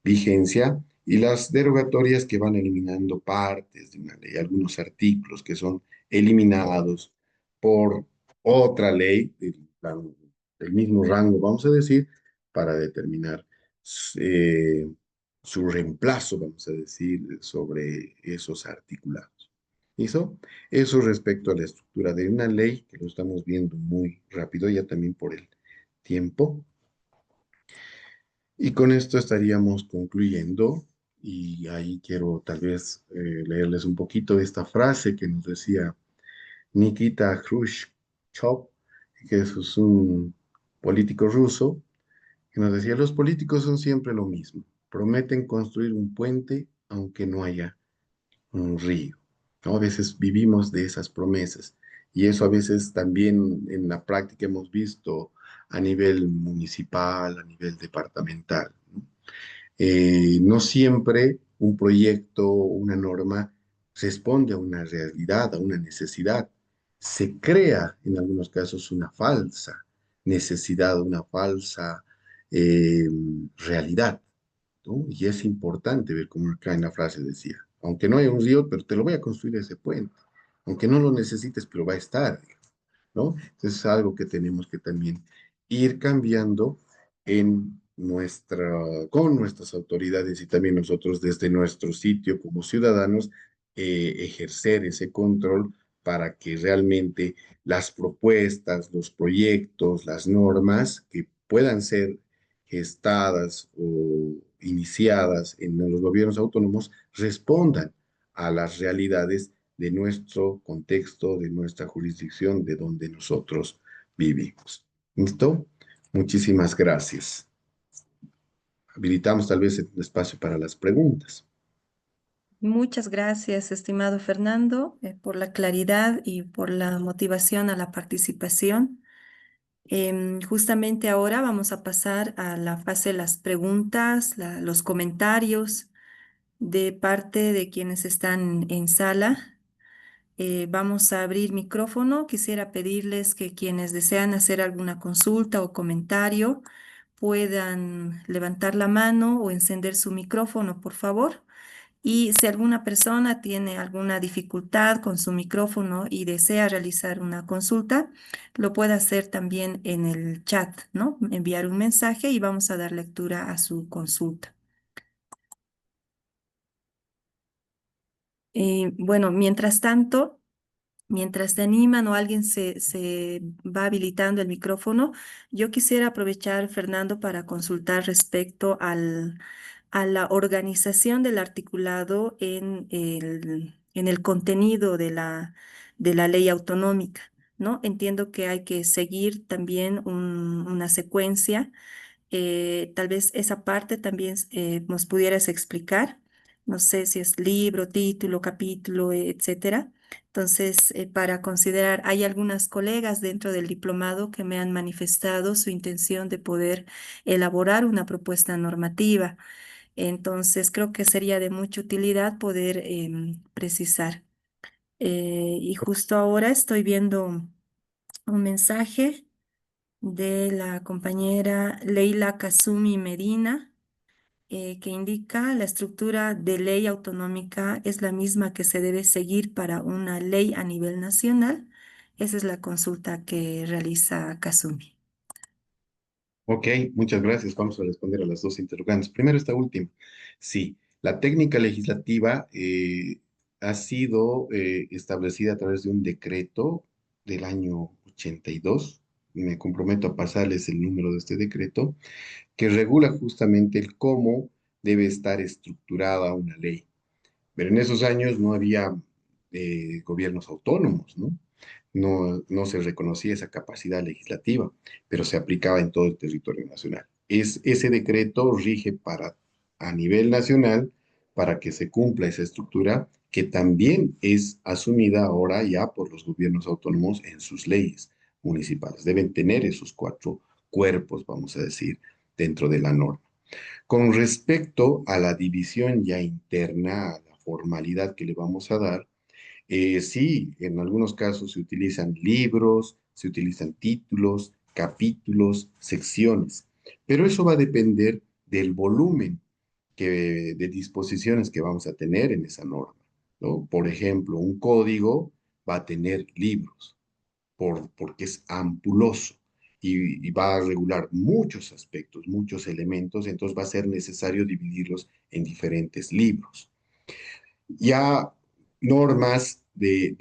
vigencia, y las derogatorias que van eliminando partes de una ley, algunos artículos que son eliminados por otra ley del mismo rango, vamos a decir, para determinar eh, su reemplazo, vamos a decir, sobre esos articulados. ¿Listo? Eso respecto a la estructura de una ley, que lo estamos viendo muy rápido ya también por el tiempo. Y con esto estaríamos concluyendo y ahí quiero tal vez leerles un poquito de esta frase que nos decía Nikita Khrushchev, que es un político ruso, que nos decía, los políticos son siempre lo mismo, prometen construir un puente aunque no haya un río, ¿no? A veces vivimos de esas promesas y eso a veces también en la práctica hemos visto a nivel municipal, a nivel departamental, ¿no? No siempre un proyecto o una norma responde a una realidad, a una necesidad. Se crea en algunos casos una falsa necesidad, una falsa eh, realidad, ¿no? Y es importante ver cómo acá en la frase decía, Aunque no haya un río, pero te lo voy a construir ese puente. Aunque no lo necesites, pero va a estar, ¿no? Entonces es algo que tenemos que también ir cambiando con nuestras autoridades y también nosotros desde nuestro sitio como ciudadanos, ejercer ese control para que realmente las propuestas, los proyectos, las normas que puedan ser gestadas o iniciadas en los gobiernos autónomos respondan a las realidades de nuestro contexto, de nuestra jurisdicción, de donde nosotros vivimos. ¿Listo? Muchísimas gracias. Habilitamos tal vez el espacio para las preguntas. Muchas gracias, estimado Fernando, por la claridad y por la motivación a la participación. Justamente ahora vamos a pasar a la fase de las preguntas, los comentarios de parte de quienes están en sala. Vamos a abrir micrófono. Quisiera pedirles que quienes desean hacer alguna consulta o comentario puedan levantar la mano o encender su micrófono, por favor. Y si alguna persona tiene alguna dificultad con su micrófono y desea realizar una consulta, lo puede hacer también en el chat, ¿no? Enviar un mensaje y vamos a dar lectura a su consulta. Bueno, mientras tanto, mientras te animan o alguien se va habilitando el micrófono, yo quisiera aprovechar, Fernando, para consultar respecto a la organización del articulado en el contenido de la ley autonómica, ¿no? Entiendo que hay que seguir también una secuencia. Tal vez esa parte también nos pudieras explicar. No sé si es libro, título, capítulo, etcétera. Entonces, para considerar, hay algunas colegas dentro del diplomado que me han manifestado su intención de poder elaborar una propuesta normativa. Entonces, creo que sería de mucha utilidad poder precisar. Y justo ahora estoy viendo un mensaje de la compañera Leila Kasumi Medina, que indica la estructura de ley autonómica es la misma que se debe seguir para una ley a nivel nacional. Esa es la consulta que realiza Kasumi. Ok, muchas gracias. Vamos a responder a las dos interrogantes. Primero, esta última. Sí, la técnica legislativa ha sido establecida a través de un decreto del año 82. Me comprometo a pasarles el número de este decreto, que regula justamente el cómo debe estar estructurada una ley. Pero en esos años no había gobiernos autónomos, ¿no? No se reconocía esa capacidad legislativa, pero se aplicaba en todo el territorio nacional. Ese decreto rige a nivel nacional para que se cumpla esa estructura que también es asumida ahora ya por los gobiernos autónomos en sus leyes municipales. Deben tener esos cuatro cuerpos, vamos a decir, dentro de la norma. Con respecto a la división ya interna, a la formalidad que le vamos a dar, sí, en algunos casos se utilizan libros, se utilizan títulos, capítulos, secciones, pero eso va a depender del volumen de disposiciones que vamos a tener en esa norma, ¿no? Por ejemplo, un código va a tener libros porque es ampuloso y va a regular muchos aspectos, muchos elementos, entonces va a ser necesario dividirlos en diferentes libros. Ya normas de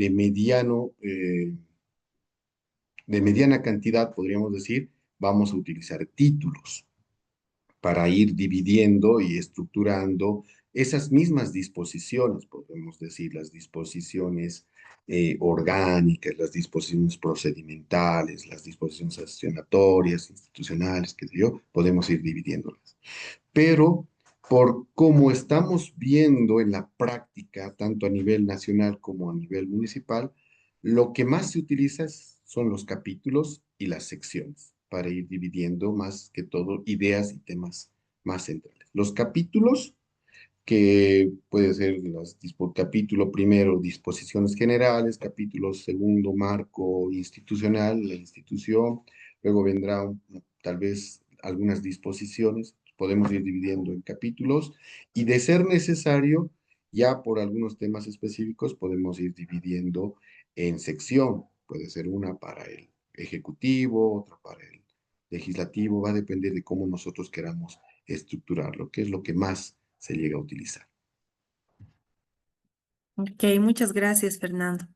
mediana cantidad, podríamos decir, vamos a utilizar títulos para ir dividiendo y estructurando esas mismas disposiciones, podemos decir, las disposiciones orgánicas, las disposiciones procedimentales, las disposiciones sancionatorias, institucionales, qué sé yo, podemos ir dividiéndolas. Pero por cómo estamos viendo en la práctica, tanto a nivel nacional como a nivel municipal, lo que más se utiliza son los capítulos y las secciones para ir dividiendo más que todo ideas y temas más centrales. Los capítulos, que puede ser capítulo primero, disposiciones generales, capítulo segundo, marco institucional, la institución, luego vendrá tal vez algunas disposiciones, podemos ir dividiendo en capítulos y de ser necesario Ya por algunos temas específicos podemos ir dividiendo en sección. Puede ser una para el ejecutivo, otra para el legislativo. Va a depender de cómo nosotros queramos estructurarlo, qué es lo que más se llega a utilizar. Ok, muchas gracias, Fernando.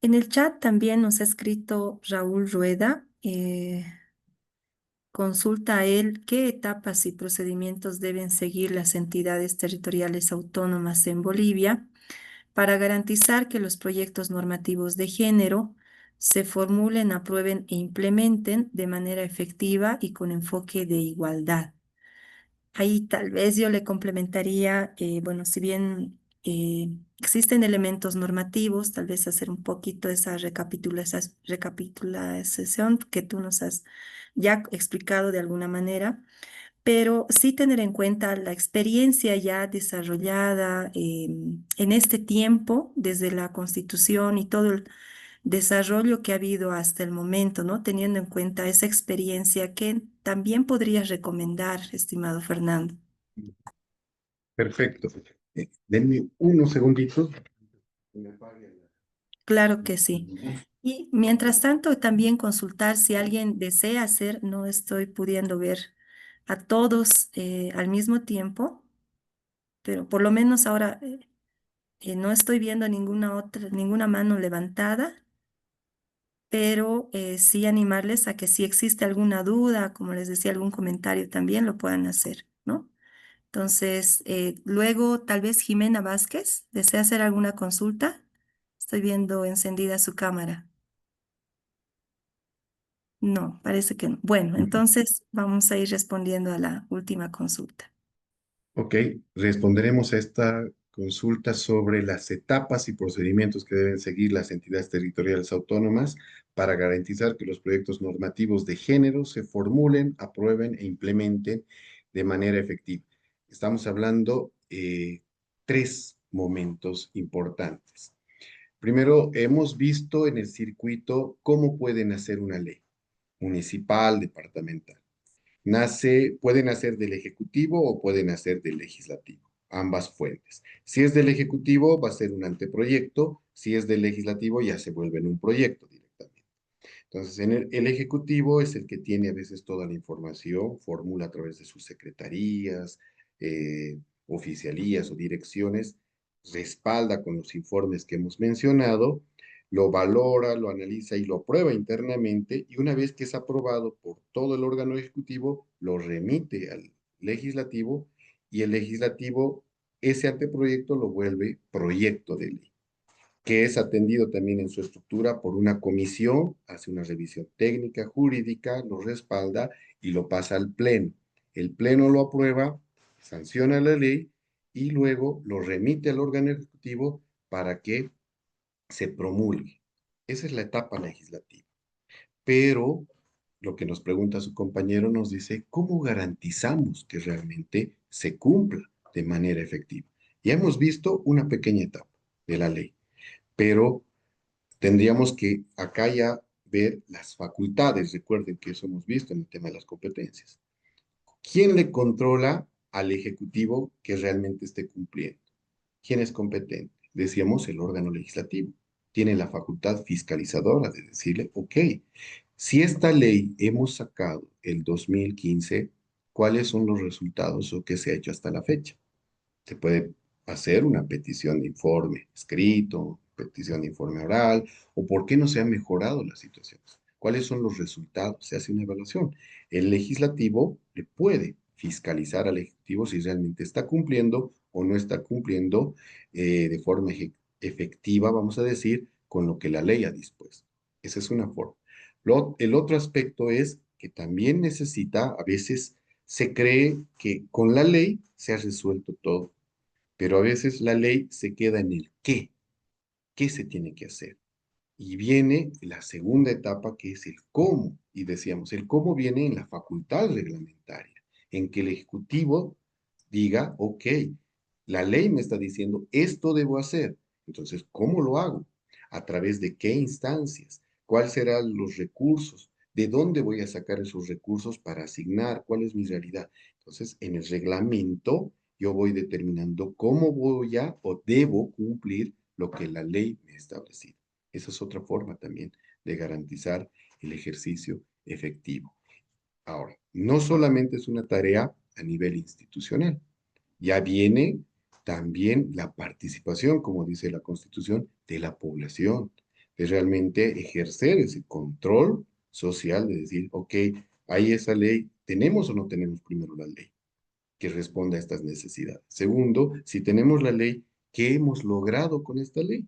En el chat también nos ha escrito Raúl Rueda. Consulta a él qué etapas y procedimientos deben seguir las entidades territoriales autónomas en Bolivia para garantizar que los proyectos normativos de género se formulen, aprueben e implementen de manera efectiva y con enfoque de igualdad. Ahí tal vez yo le complementaría, bueno, si bien existen elementos normativos, tal vez hacer un poquito esa recapitulación que tú nos has ya explicado de alguna manera, pero sí tener en cuenta la experiencia ya desarrollada en este tiempo, desde la Constitución y todo el desarrollo que ha habido hasta el momento, ¿no? Teniendo en cuenta esa experiencia que también podrías recomendar, estimado Fernando. Perfecto. Denme unos segunditos. Que me apague Claro que sí. la- Y mientras tanto, también consultar si alguien desea hacer, no estoy pudiendo ver a todos al mismo tiempo, pero por lo menos ahora no estoy viendo ninguna mano levantada, pero sí animarles a que si existe alguna duda, como les decía, algún comentario también lo puedan hacer, ¿no? Entonces, luego tal vez Jimena Vázquez desea hacer alguna consulta. Estoy viendo encendida su cámara. No, parece que no. Bueno, entonces vamos a ir respondiendo a la última consulta. Ok, responderemos a esta consulta sobre las etapas y procedimientos que deben seguir las entidades territoriales autónomas para garantizar que los proyectos normativos de género se formulen, aprueben e implementen de manera efectiva. Estamos hablando tres momentos importantes. Primero, hemos visto en el circuito cómo pueden hacer una ley municipal, departamental. Pueden nacer del Ejecutivo o pueden nacer del Legislativo, ambas fuentes. Si es del Ejecutivo, va a ser un anteproyecto; si es del Legislativo, ya se vuelve en un proyecto directamente. Entonces, el Ejecutivo es el que tiene a veces toda la información, formula a través de sus secretarías, oficialías o direcciones, respalda con los informes que hemos mencionado, lo valora, lo analiza y lo aprueba internamente, y una vez que es aprobado por todo el órgano ejecutivo, lo remite al legislativo, y el legislativo ese anteproyecto lo vuelve proyecto de ley, que es atendido también en su estructura por una comisión, hace una revisión técnica, jurídica, lo respalda y lo pasa al pleno. El pleno lo aprueba, sanciona la ley y luego lo remite al órgano ejecutivo para que se promulgue. Esa es la etapa legislativa. Pero lo que nos pregunta su compañero nos dice, ¿cómo garantizamos que realmente se cumpla de manera efectiva? Ya hemos visto una pequeña etapa de la ley, pero tendríamos que acá ya ver las facultades. Recuerden que eso hemos visto en el tema de las competencias. ¿Quién le controla al Ejecutivo que realmente esté cumpliendo? ¿Quién es competente? Decíamos el órgano legislativo. Tiene la facultad fiscalizadora de decirle, ok, si esta ley hemos sacado el 2015, ¿cuáles son los resultados o qué se ha hecho hasta la fecha? Se puede hacer una petición de informe escrito, petición de informe oral, o por qué no se han mejorado las situaciones. ¿Cuáles son los resultados? Se hace una evaluación. El legislativo le puede fiscalizar al ejecutivo si realmente está cumpliendo o no está cumpliendo de forma efectiva, vamos a decir, con lo que la ley ha dispuesto. Esa es una forma. El otro aspecto es que también necesita, a veces se cree que con la ley se ha resuelto todo, pero a veces la ley se queda en el qué se tiene que hacer. Y viene la segunda etapa, que es el cómo. Y decíamos, el cómo viene en la facultad reglamentaria, en que el Ejecutivo diga, ok, la ley me está diciendo, esto debo hacer. Entonces, ¿cómo lo hago? ¿A través de qué instancias? ¿Cuáles serán los recursos? ¿De dónde voy a sacar esos recursos para asignar? ¿Cuál es mi realidad? Entonces, en el reglamento yo voy determinando cómo voy a o debo cumplir lo que la ley me ha establecido. Esa es otra forma también de garantizar el ejercicio efectivo. Ahora, no solamente es una tarea a nivel institucional, ya viene también la participación, como dice la Constitución, de la población, de realmente ejercer ese control social, de decir, ok, hay esa ley, ¿tenemos o no tenemos primero la ley que responda a estas necesidades? Segundo, si tenemos la ley, ¿qué hemos logrado con esta ley?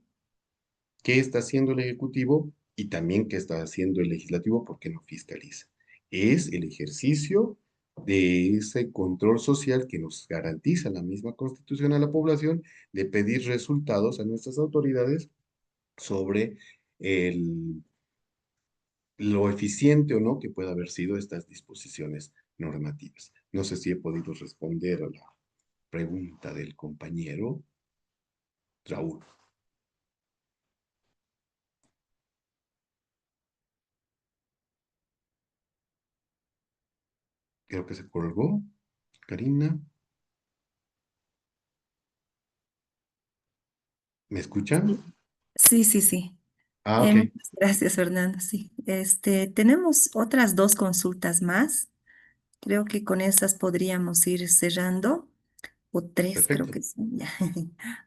¿Qué está haciendo el Ejecutivo y también qué está haciendo el Legislativo porque no fiscaliza? Es el ejercicio de ese control social que nos garantiza la misma Constitución a la población de pedir resultados a nuestras autoridades sobre el, lo eficiente o no que pueda haber sido estas disposiciones normativas. No sé si he podido responder a la pregunta del compañero Raúl. Creo que se colgó. Karina, ¿me escuchan? Sí, sí, sí, sí. Ah, ok. Muchas gracias, Fernando. Sí, tenemos otras dos consultas más. Creo que con esas podríamos ir cerrando, o tres, creo Perfecto. que son ya.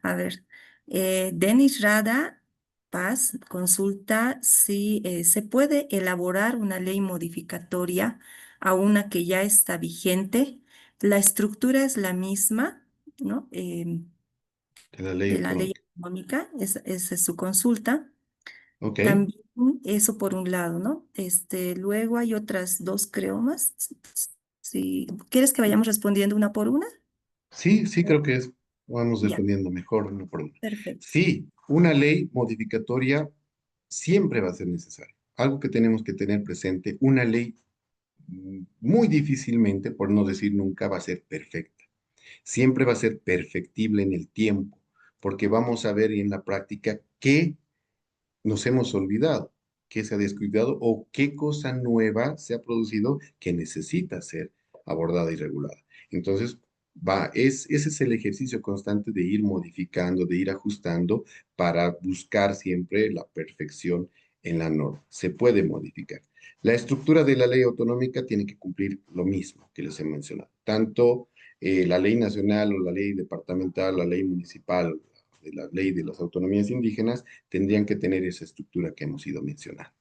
A ver, Denis Rada Paz consulta si se puede elaborar una ley modificatoria a una que ya está vigente. La estructura es la misma, ¿no? De la ley De la ley autonómica. económica, esa es su consulta. Ok. También eso por un lado, ¿no? Luego hay otras dos, creo más. Si quieres que vayamos respondiendo una por una, Sí, sí, creo que es. Vamos ya, respondiendo mejor uno por uno. perfecto. Sí, una ley modificatoria siempre va a ser necesaria. Algo que tenemos que tener presente, una ley muy difícilmente, por no decir nunca, va a ser perfecta. Siempre va a ser perfectible en el tiempo, porque vamos a ver en la práctica qué nos hemos olvidado, qué se ha descuidado o qué cosa nueva se ha producido que necesita ser abordada y regulada. Entonces, ese es el ejercicio constante de ir modificando, de ir ajustando para buscar siempre la perfección en la norma. Se puede modificar. La estructura de la ley autonómica tiene que cumplir lo mismo que les he mencionado, tanto la ley nacional o la ley departamental, la ley municipal, de la ley de las autonomías indígenas, tendrían que tener esa estructura que hemos ido mencionando.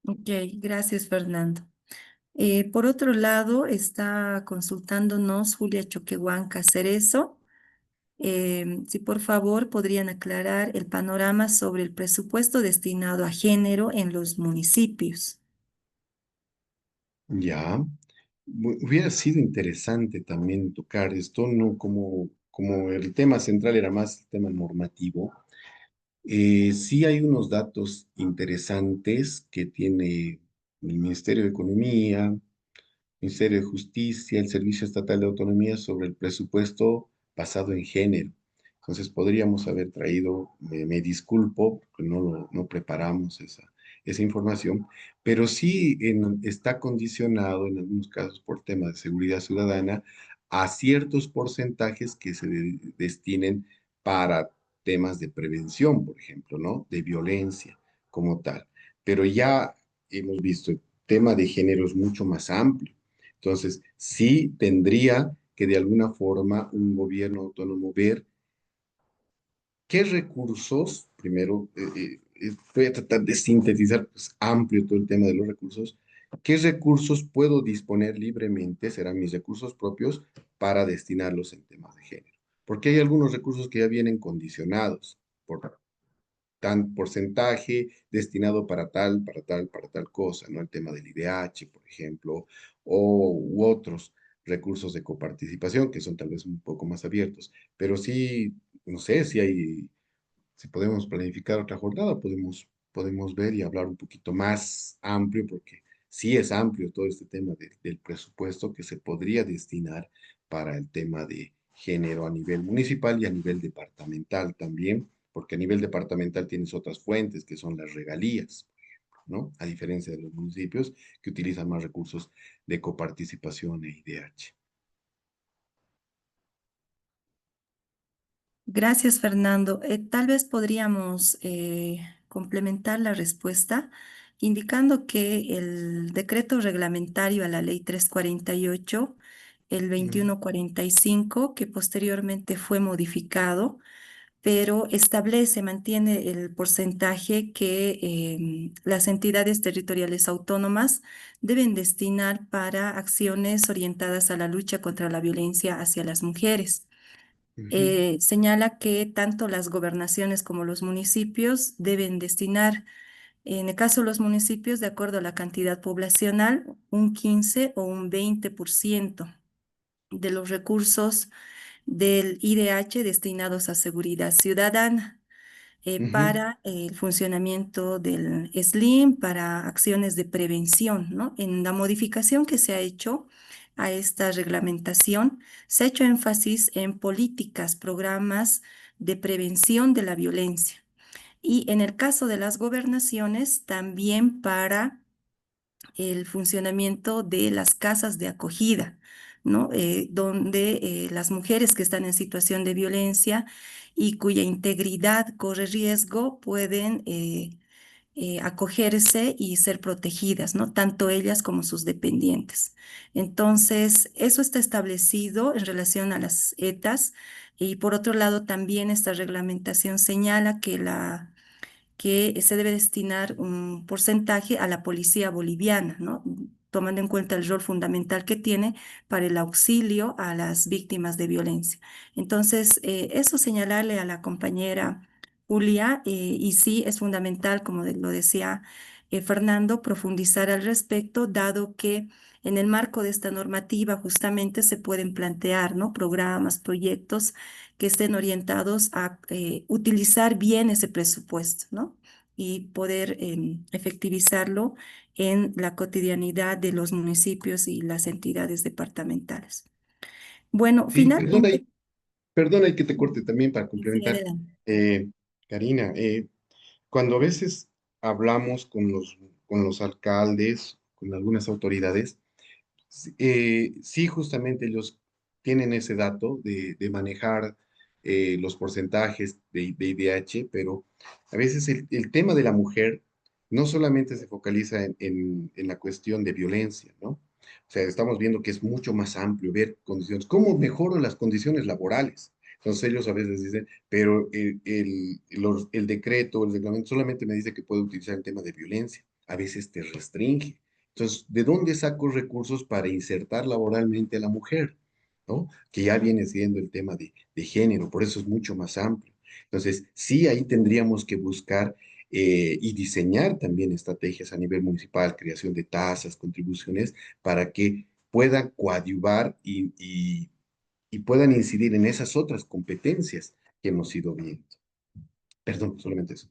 Ok, gracias, Fernando. Por otro lado, está consultándonos Julia Choquehuanca Cerezo. Si por favor podrían aclarar el panorama sobre el presupuesto destinado a género en los municipios. Ya, hubiera sido interesante también tocar esto, ¿no? Como el tema central era más el tema normativo. Sí hay unos datos interesantes que tiene el Ministerio de Economía, Ministerio de Justicia, el Servicio Estatal de Autonomía sobre el presupuesto basado en género. Entonces podríamos haber traído, me disculpo, porque no preparamos esa información, pero sí está condicionado en algunos casos por temas de seguridad ciudadana a ciertos porcentajes que se destinen para temas de prevención, por ejemplo, ¿no? De violencia como tal. Pero ya hemos visto el tema de género es mucho más amplio. Entonces, sí tendría que de alguna forma un gobierno autónomo ver qué recursos, primero, voy a tratar de sintetizar pues, amplio todo el tema de los recursos, qué recursos puedo disponer libremente, serán mis recursos propios, para destinarlos en temas de género. Porque hay algunos recursos que ya vienen condicionados por tan porcentaje destinado para tal cosa, ¿no? El tema del IDH, por ejemplo, u otros recursos de coparticipación que son tal vez un poco más abiertos. Pero sí, no sé si podemos planificar otra jornada, podemos ver y hablar un poquito más amplio, porque sí es amplio todo este tema del presupuesto que se podría destinar para el tema de género a nivel municipal y a nivel departamental también, porque a nivel departamental tienes otras fuentes que son las regalías. ¿no? A diferencia de los municipios que utilizan más recursos de coparticipación e IDH. Gracias, Fernando. Tal vez podríamos complementar la respuesta indicando que el decreto reglamentario a la ley 348, el Mm, 2145, que posteriormente fue modificado, pero establece, mantiene el porcentaje que las entidades territoriales autónomas deben destinar para acciones orientadas a la lucha contra la violencia hacia las mujeres. ujú, Señala que tanto las gobernaciones como los municipios deben destinar, en el caso de los municipios, de acuerdo a la cantidad poblacional, un 15 o un 20% de los recursos del IDH destinados a seguridad ciudadana ujú, para el funcionamiento del SLIM, para acciones de prevención, ¿no? En la modificación que se ha hecho a esta reglamentación, se ha hecho énfasis en políticas, programas de prevención de la violencia. Y en el caso de las gobernaciones, también para el funcionamiento de las casas de acogida, ¿no? Donde las mujeres que están en situación de violencia y cuya integridad corre riesgo pueden acogerse y ser protegidas, ¿no? Tanto ellas como sus dependientes. Entonces, eso está establecido en relación a las ETAs y por otro lado también esta reglamentación señala que se debe destinar un porcentaje a la policía boliviana, ¿no? Tomando en cuenta el rol fundamental que tiene para el auxilio a las víctimas de violencia. Entonces, eso señalarle a la compañera Julia, y sí es fundamental, como lo decía Fernando, profundizar al respecto, dado que en el marco de esta normativa justamente se pueden plantear, ¿no? Programas, proyectos que estén orientados a utilizar bien ese presupuesto, ¿no? Y poder efectivizarlo en la cotidianidad de los municipios y las entidades departamentales. Bueno, sí, perdona, finalmente, perdona y que te corte también para sí, complementar. adelante. Eh, Karina, cuando a veces hablamos con los alcaldes, con algunas autoridades, sí, sí, justamente ellos tienen ese dato de manejar los porcentajes de IDH, pero a veces el tema de la mujer no solamente se focaliza en la cuestión de violencia, ¿no? O sea, estamos viendo que es mucho más amplio ver condiciones, cómo mejoro las condiciones laborales. Entonces ellos a veces dicen, pero el decreto, el reglamento solamente me dice que puedo utilizar el tema de violencia. A veces te restringe. Entonces, ¿de dónde saco recursos para insertar laboralmente a la mujer? ¿No? Que ya viene siendo el tema de género, por eso es mucho más amplio. Entonces, sí, ahí tendríamos que buscar y diseñar también estrategias a nivel municipal, creación de tasas, contribuciones, para que puedan coadyuvar y puedan incidir en esas otras competencias que hemos ido viendo. Perdón, solamente eso.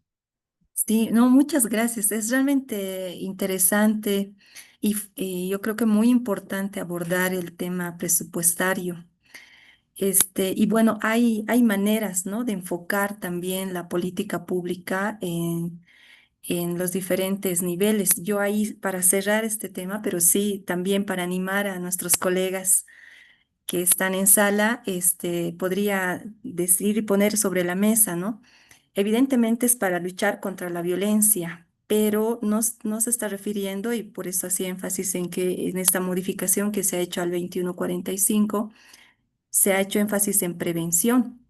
Sí, no, muchas gracias. Es realmente interesante y yo creo que muy importante abordar el tema presupuestario. Y bueno, hay maneras, ¿no? De enfocar también la política pública en los diferentes niveles. Yo ahí, para cerrar este tema, pero sí, también para animar a nuestros colegas que están en sala, podría decir y poner sobre la mesa, ¿no? Evidentemente es para luchar contra la violencia, pero no se está refiriendo, y por eso hacía énfasis en que en esta modificación que se ha hecho al 2145, se ha hecho énfasis en prevención.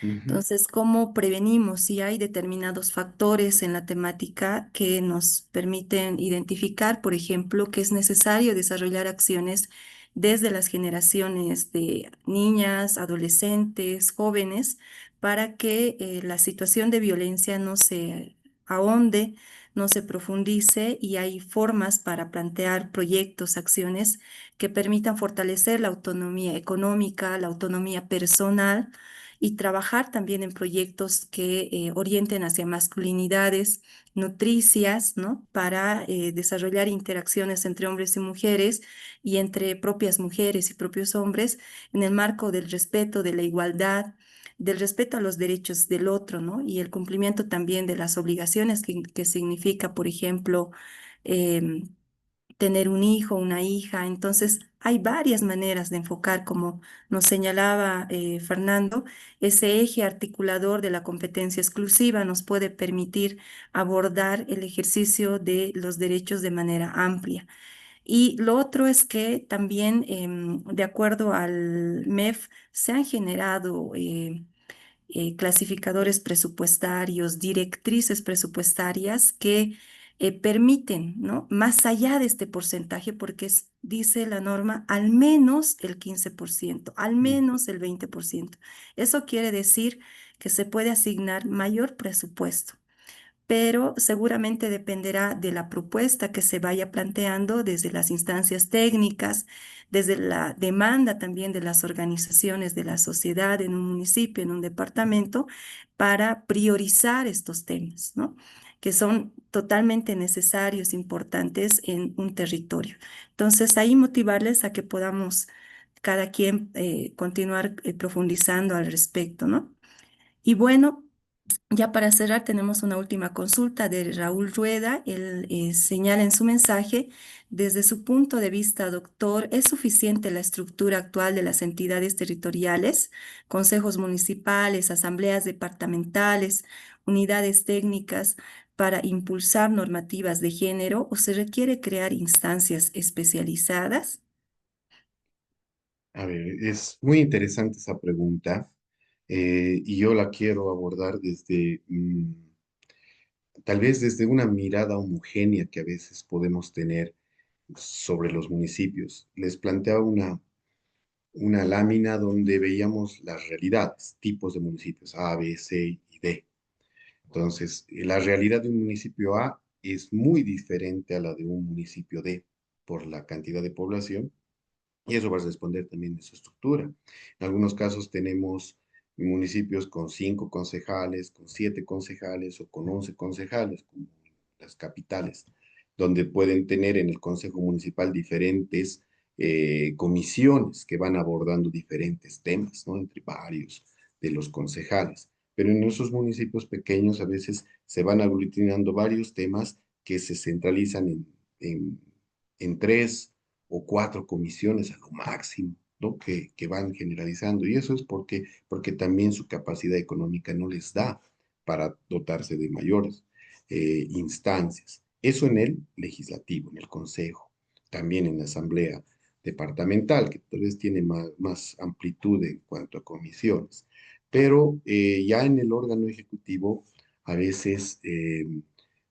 Ujú, Entonces, ¿cómo prevenimos si hay determinados factores en la temática que nos permiten identificar, por ejemplo, que es necesario desarrollar acciones desde las generaciones de niñas, adolescentes, jóvenes, para que la situación de violencia no se ahonde, no se profundice y hay formas para plantear proyectos, acciones que permitan fortalecer la autonomía económica, la autonomía personal y trabajar también en proyectos que orienten hacia masculinidades nutricias, ¿no? Para desarrollar interacciones entre hombres y mujeres y entre propias mujeres y propios hombres en el marco del respeto, de la igualdad, del respeto a los derechos del otro, ¿no? Y el cumplimiento también de las obligaciones que significa, por ejemplo, em, tener un hijo, una hija. Entonces, hay varias maneras de enfocar, como nos señalaba Fernando, ese eje articulador de la competencia exclusiva nos puede permitir abordar el ejercicio de los derechos de manera amplia. Y lo otro es que también, de acuerdo al MEF, se han generado clasificadores presupuestarios, directrices presupuestarias que permiten, ¿no? Más allá de este porcentaje, porque dice la norma, al menos el 15%, al Mm. menos el 20%. Eso quiere decir que se puede asignar mayor presupuesto, pero seguramente dependerá de la propuesta que se vaya planteando desde las instancias técnicas, desde la demanda también de las organizaciones de la sociedad en un municipio, en un departamento, para priorizar estos temas, ¿no? Que son totalmente necesarios, importantes en un territorio. Entonces, ahí motivarles a que podamos cada quien continuar profundizando al respecto, ¿no? Y bueno, ya para cerrar, tenemos una última consulta de Raúl Rueda. Él señala en su mensaje, desde su punto de vista, doctor, ¿es suficiente la estructura actual de las entidades territoriales, consejos municipales, asambleas departamentales, unidades técnicas, para impulsar normativas de género o se requiere crear instancias especializadas? A ver, es muy interesante esa pregunta y yo la quiero abordar desde, tal vez desde una mirada homogénea que a veces podemos tener sobre los municipios. Les planteaba una lámina donde veíamos las realidades, tipos de municipios, A, B, C y D. Entonces, la realidad de un municipio A es muy diferente a la de un municipio D por la cantidad de población y eso va a responder también de su estructura. En algunos casos tenemos municipios con 5 concejales, con 7 concejales o con 11 concejales, como las capitales, donde pueden tener en el Consejo Municipal diferentes comisiones que van abordando diferentes temas, ¿no? Entre varios de los concejales. Pero en esos municipios pequeños a veces se van aglutinando varios temas que se centralizan en, en 3 o 4 comisiones a lo máximo, ¿no? Que van generalizando. Y eso es porque también su capacidad económica no les da para dotarse de mayores instancias. Eso en el legislativo, en el consejo, también en la asamblea departamental, que tal vez tiene más amplitud en cuanto a comisiones. Pero ya en el órgano ejecutivo a veces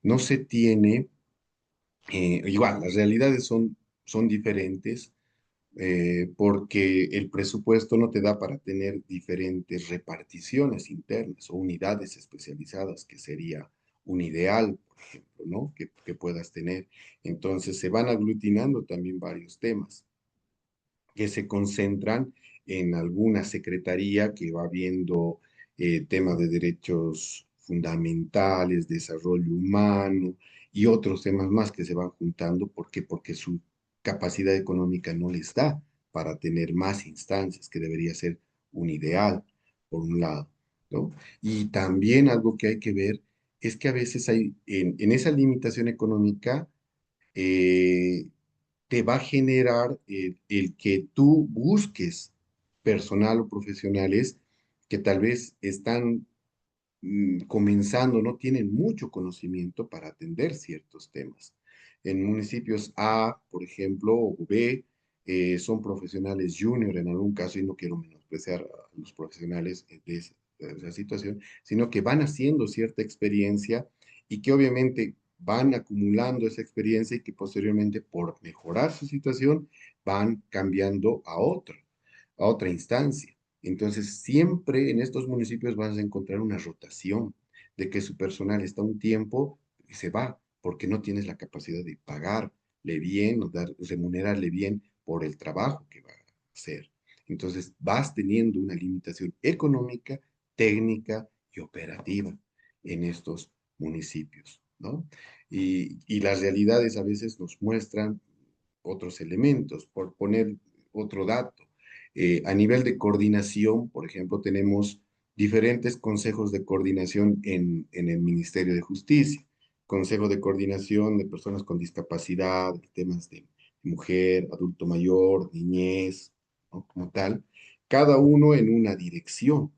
no se tiene, igual, las realidades son diferentes porque el presupuesto no te da para tener diferentes reparticiones internas o unidades especializadas, que sería un ideal, por ejemplo, ¿no? Que puedas tener. Entonces se van aglutinando también varios temas que se concentran en alguna secretaría que va viendo temas de derechos fundamentales, desarrollo humano y otros temas más que se van juntando. ¿Por qué? Porque su capacidad económica no les da para tener más instancias, que debería ser un ideal, por un lado, ¿no? Y también algo que hay que ver es que a veces hay, en esa limitación económica, eh, te va a generar el que tú busques personal o profesionales que tal vez están comenzando, no tienen mucho conocimiento para atender ciertos temas. En municipios A, por ejemplo, o B, son profesionales junior en algún caso, y no quiero menospreciar a los profesionales de esa situación, sino que van haciendo cierta experiencia y que obviamente van acumulando esa experiencia y que posteriormente por mejorar su situación van cambiando a otra instancia. Entonces, siempre en estos municipios vas a encontrar una rotación de que su personal está un tiempo y se va porque no tienes la capacidad de pagarle bien o remunerarle bien por el trabajo que va a hacer. Entonces, vas teniendo una limitación económica, técnica y operativa en estos municipios, ¿no? Y las realidades a veces nos muestran otros elementos. Por poner otro dato, a nivel de coordinación, por ejemplo, tenemos diferentes consejos de coordinación en el Ministerio de Justicia. Consejo de coordinación de personas con discapacidad, temas de mujer, adulto mayor, niñez, ¿no? Como tal, cada uno en una dirección,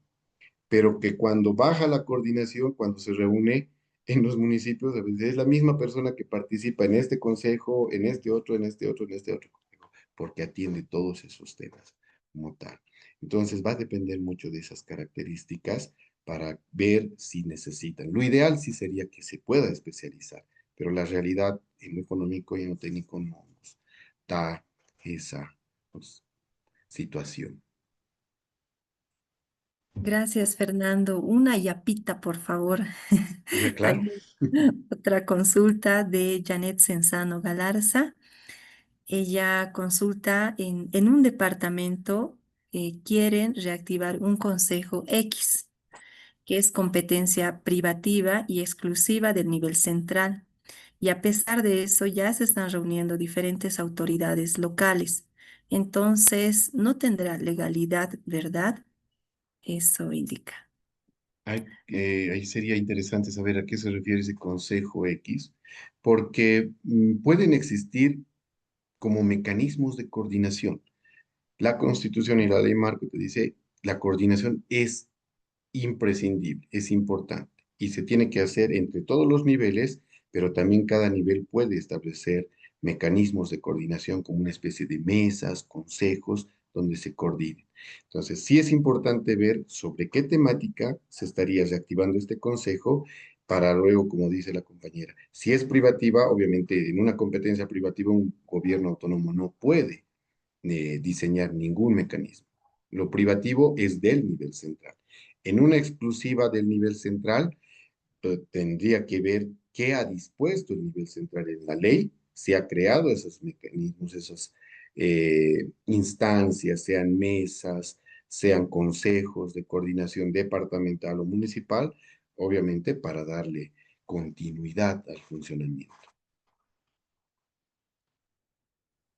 pero que cuando baja la coordinación, cuando se reúne en los municipios, a veces es la misma persona que participa en este consejo, en este otro, en este otro, en este otro consejo, porque atiende todos esos temas como tal. Entonces va a depender mucho de esas características para ver si necesitan. Lo ideal sí sería que se pueda especializar, pero la realidad en lo económico y en lo técnico no nos da esa, pues, situación. Gracias, Fernando. Una yapita, por favor. Claro. Hay otra consulta de Janet Senzano Galarza. Ella consulta en un departamento, quieren reactivar un consejo X, que es competencia privativa y exclusiva del nivel central. Y a pesar de eso, ya se están reuniendo diferentes autoridades locales. Entonces, no tendrá legalidad, ¿verdad? Eso indica. Ahí sería interesante saber a qué se refiere ese Consejo X, porque pueden existir como mecanismos de coordinación. La Constitución y la Ley Marco te dice, la coordinación es imprescindible, es importante y se tiene que hacer entre todos los niveles, pero también cada nivel puede establecer mecanismos de coordinación como una especie de mesas, consejos, donde se coordinen. Entonces, sí es importante ver sobre qué temática se estaría reactivando este consejo para luego, como dice la compañera, si es privativa, obviamente en una competencia privativa un gobierno autónomo no puede diseñar ningún mecanismo. Lo privativo es del nivel central. En una exclusiva del nivel central, tendría que ver qué ha dispuesto el nivel central en la ley, si ha creado esos mecanismos, esas instancias, sean mesas, sean consejos de coordinación departamental o municipal, obviamente para darle continuidad al funcionamiento.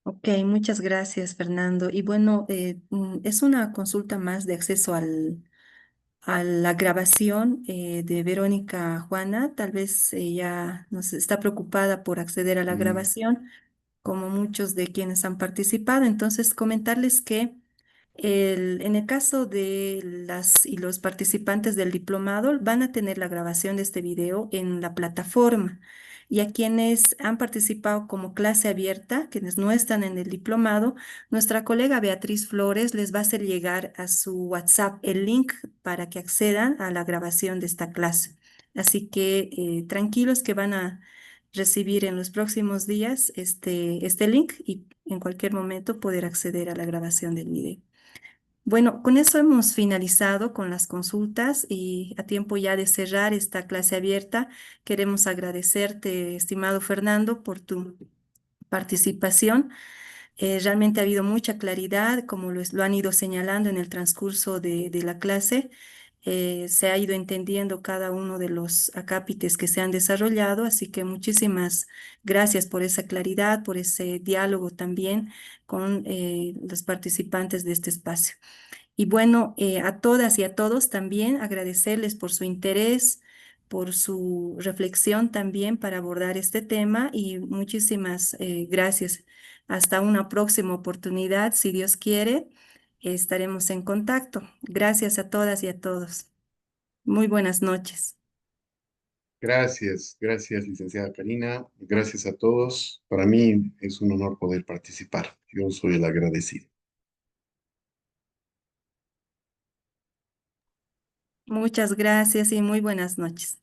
Ok, muchas gracias, Fernando. Y bueno, es una consulta más de acceso a la grabación de Verónica Juana. Tal vez ella nos está preocupada por acceder a la Mm. grabación, como muchos de quienes han participado. Entonces, comentarles que en el caso de las y los participantes del diplomado, van a tener la grabación de este video en la plataforma. Y a quienes han participado como clase abierta, quienes no están en el diplomado, nuestra colega Beatriz Flores les va a hacer llegar a su WhatsApp el link para que accedan a la grabación de esta clase. Así que tranquilos que van a recibir en los próximos días este link y en cualquier momento poder acceder a la grabación del video. Bueno, con eso hemos finalizado con las consultas y a tiempo ya de cerrar esta clase abierta, queremos agradecerte, estimado Fernando, por tu participación. Realmente ha habido mucha claridad, como lo han ido señalando en el transcurso de la clase. Se ha ido entendiendo cada uno de los acápites que se han desarrollado, así que muchísimas gracias por esa claridad, por ese diálogo también con los participantes de este espacio. Y bueno, a todas y a todos también agradecerles por su interés, por su reflexión también para abordar este tema y muchísimas gracias. Hasta una próxima oportunidad, si Dios quiere, estaremos en contacto. Gracias a todas y a todos. Muy buenas noches. Gracias, gracias, licenciada Karina. Gracias a todos. Para mí es un honor poder participar. Yo soy el agradecido. Muchas gracias y muy buenas noches.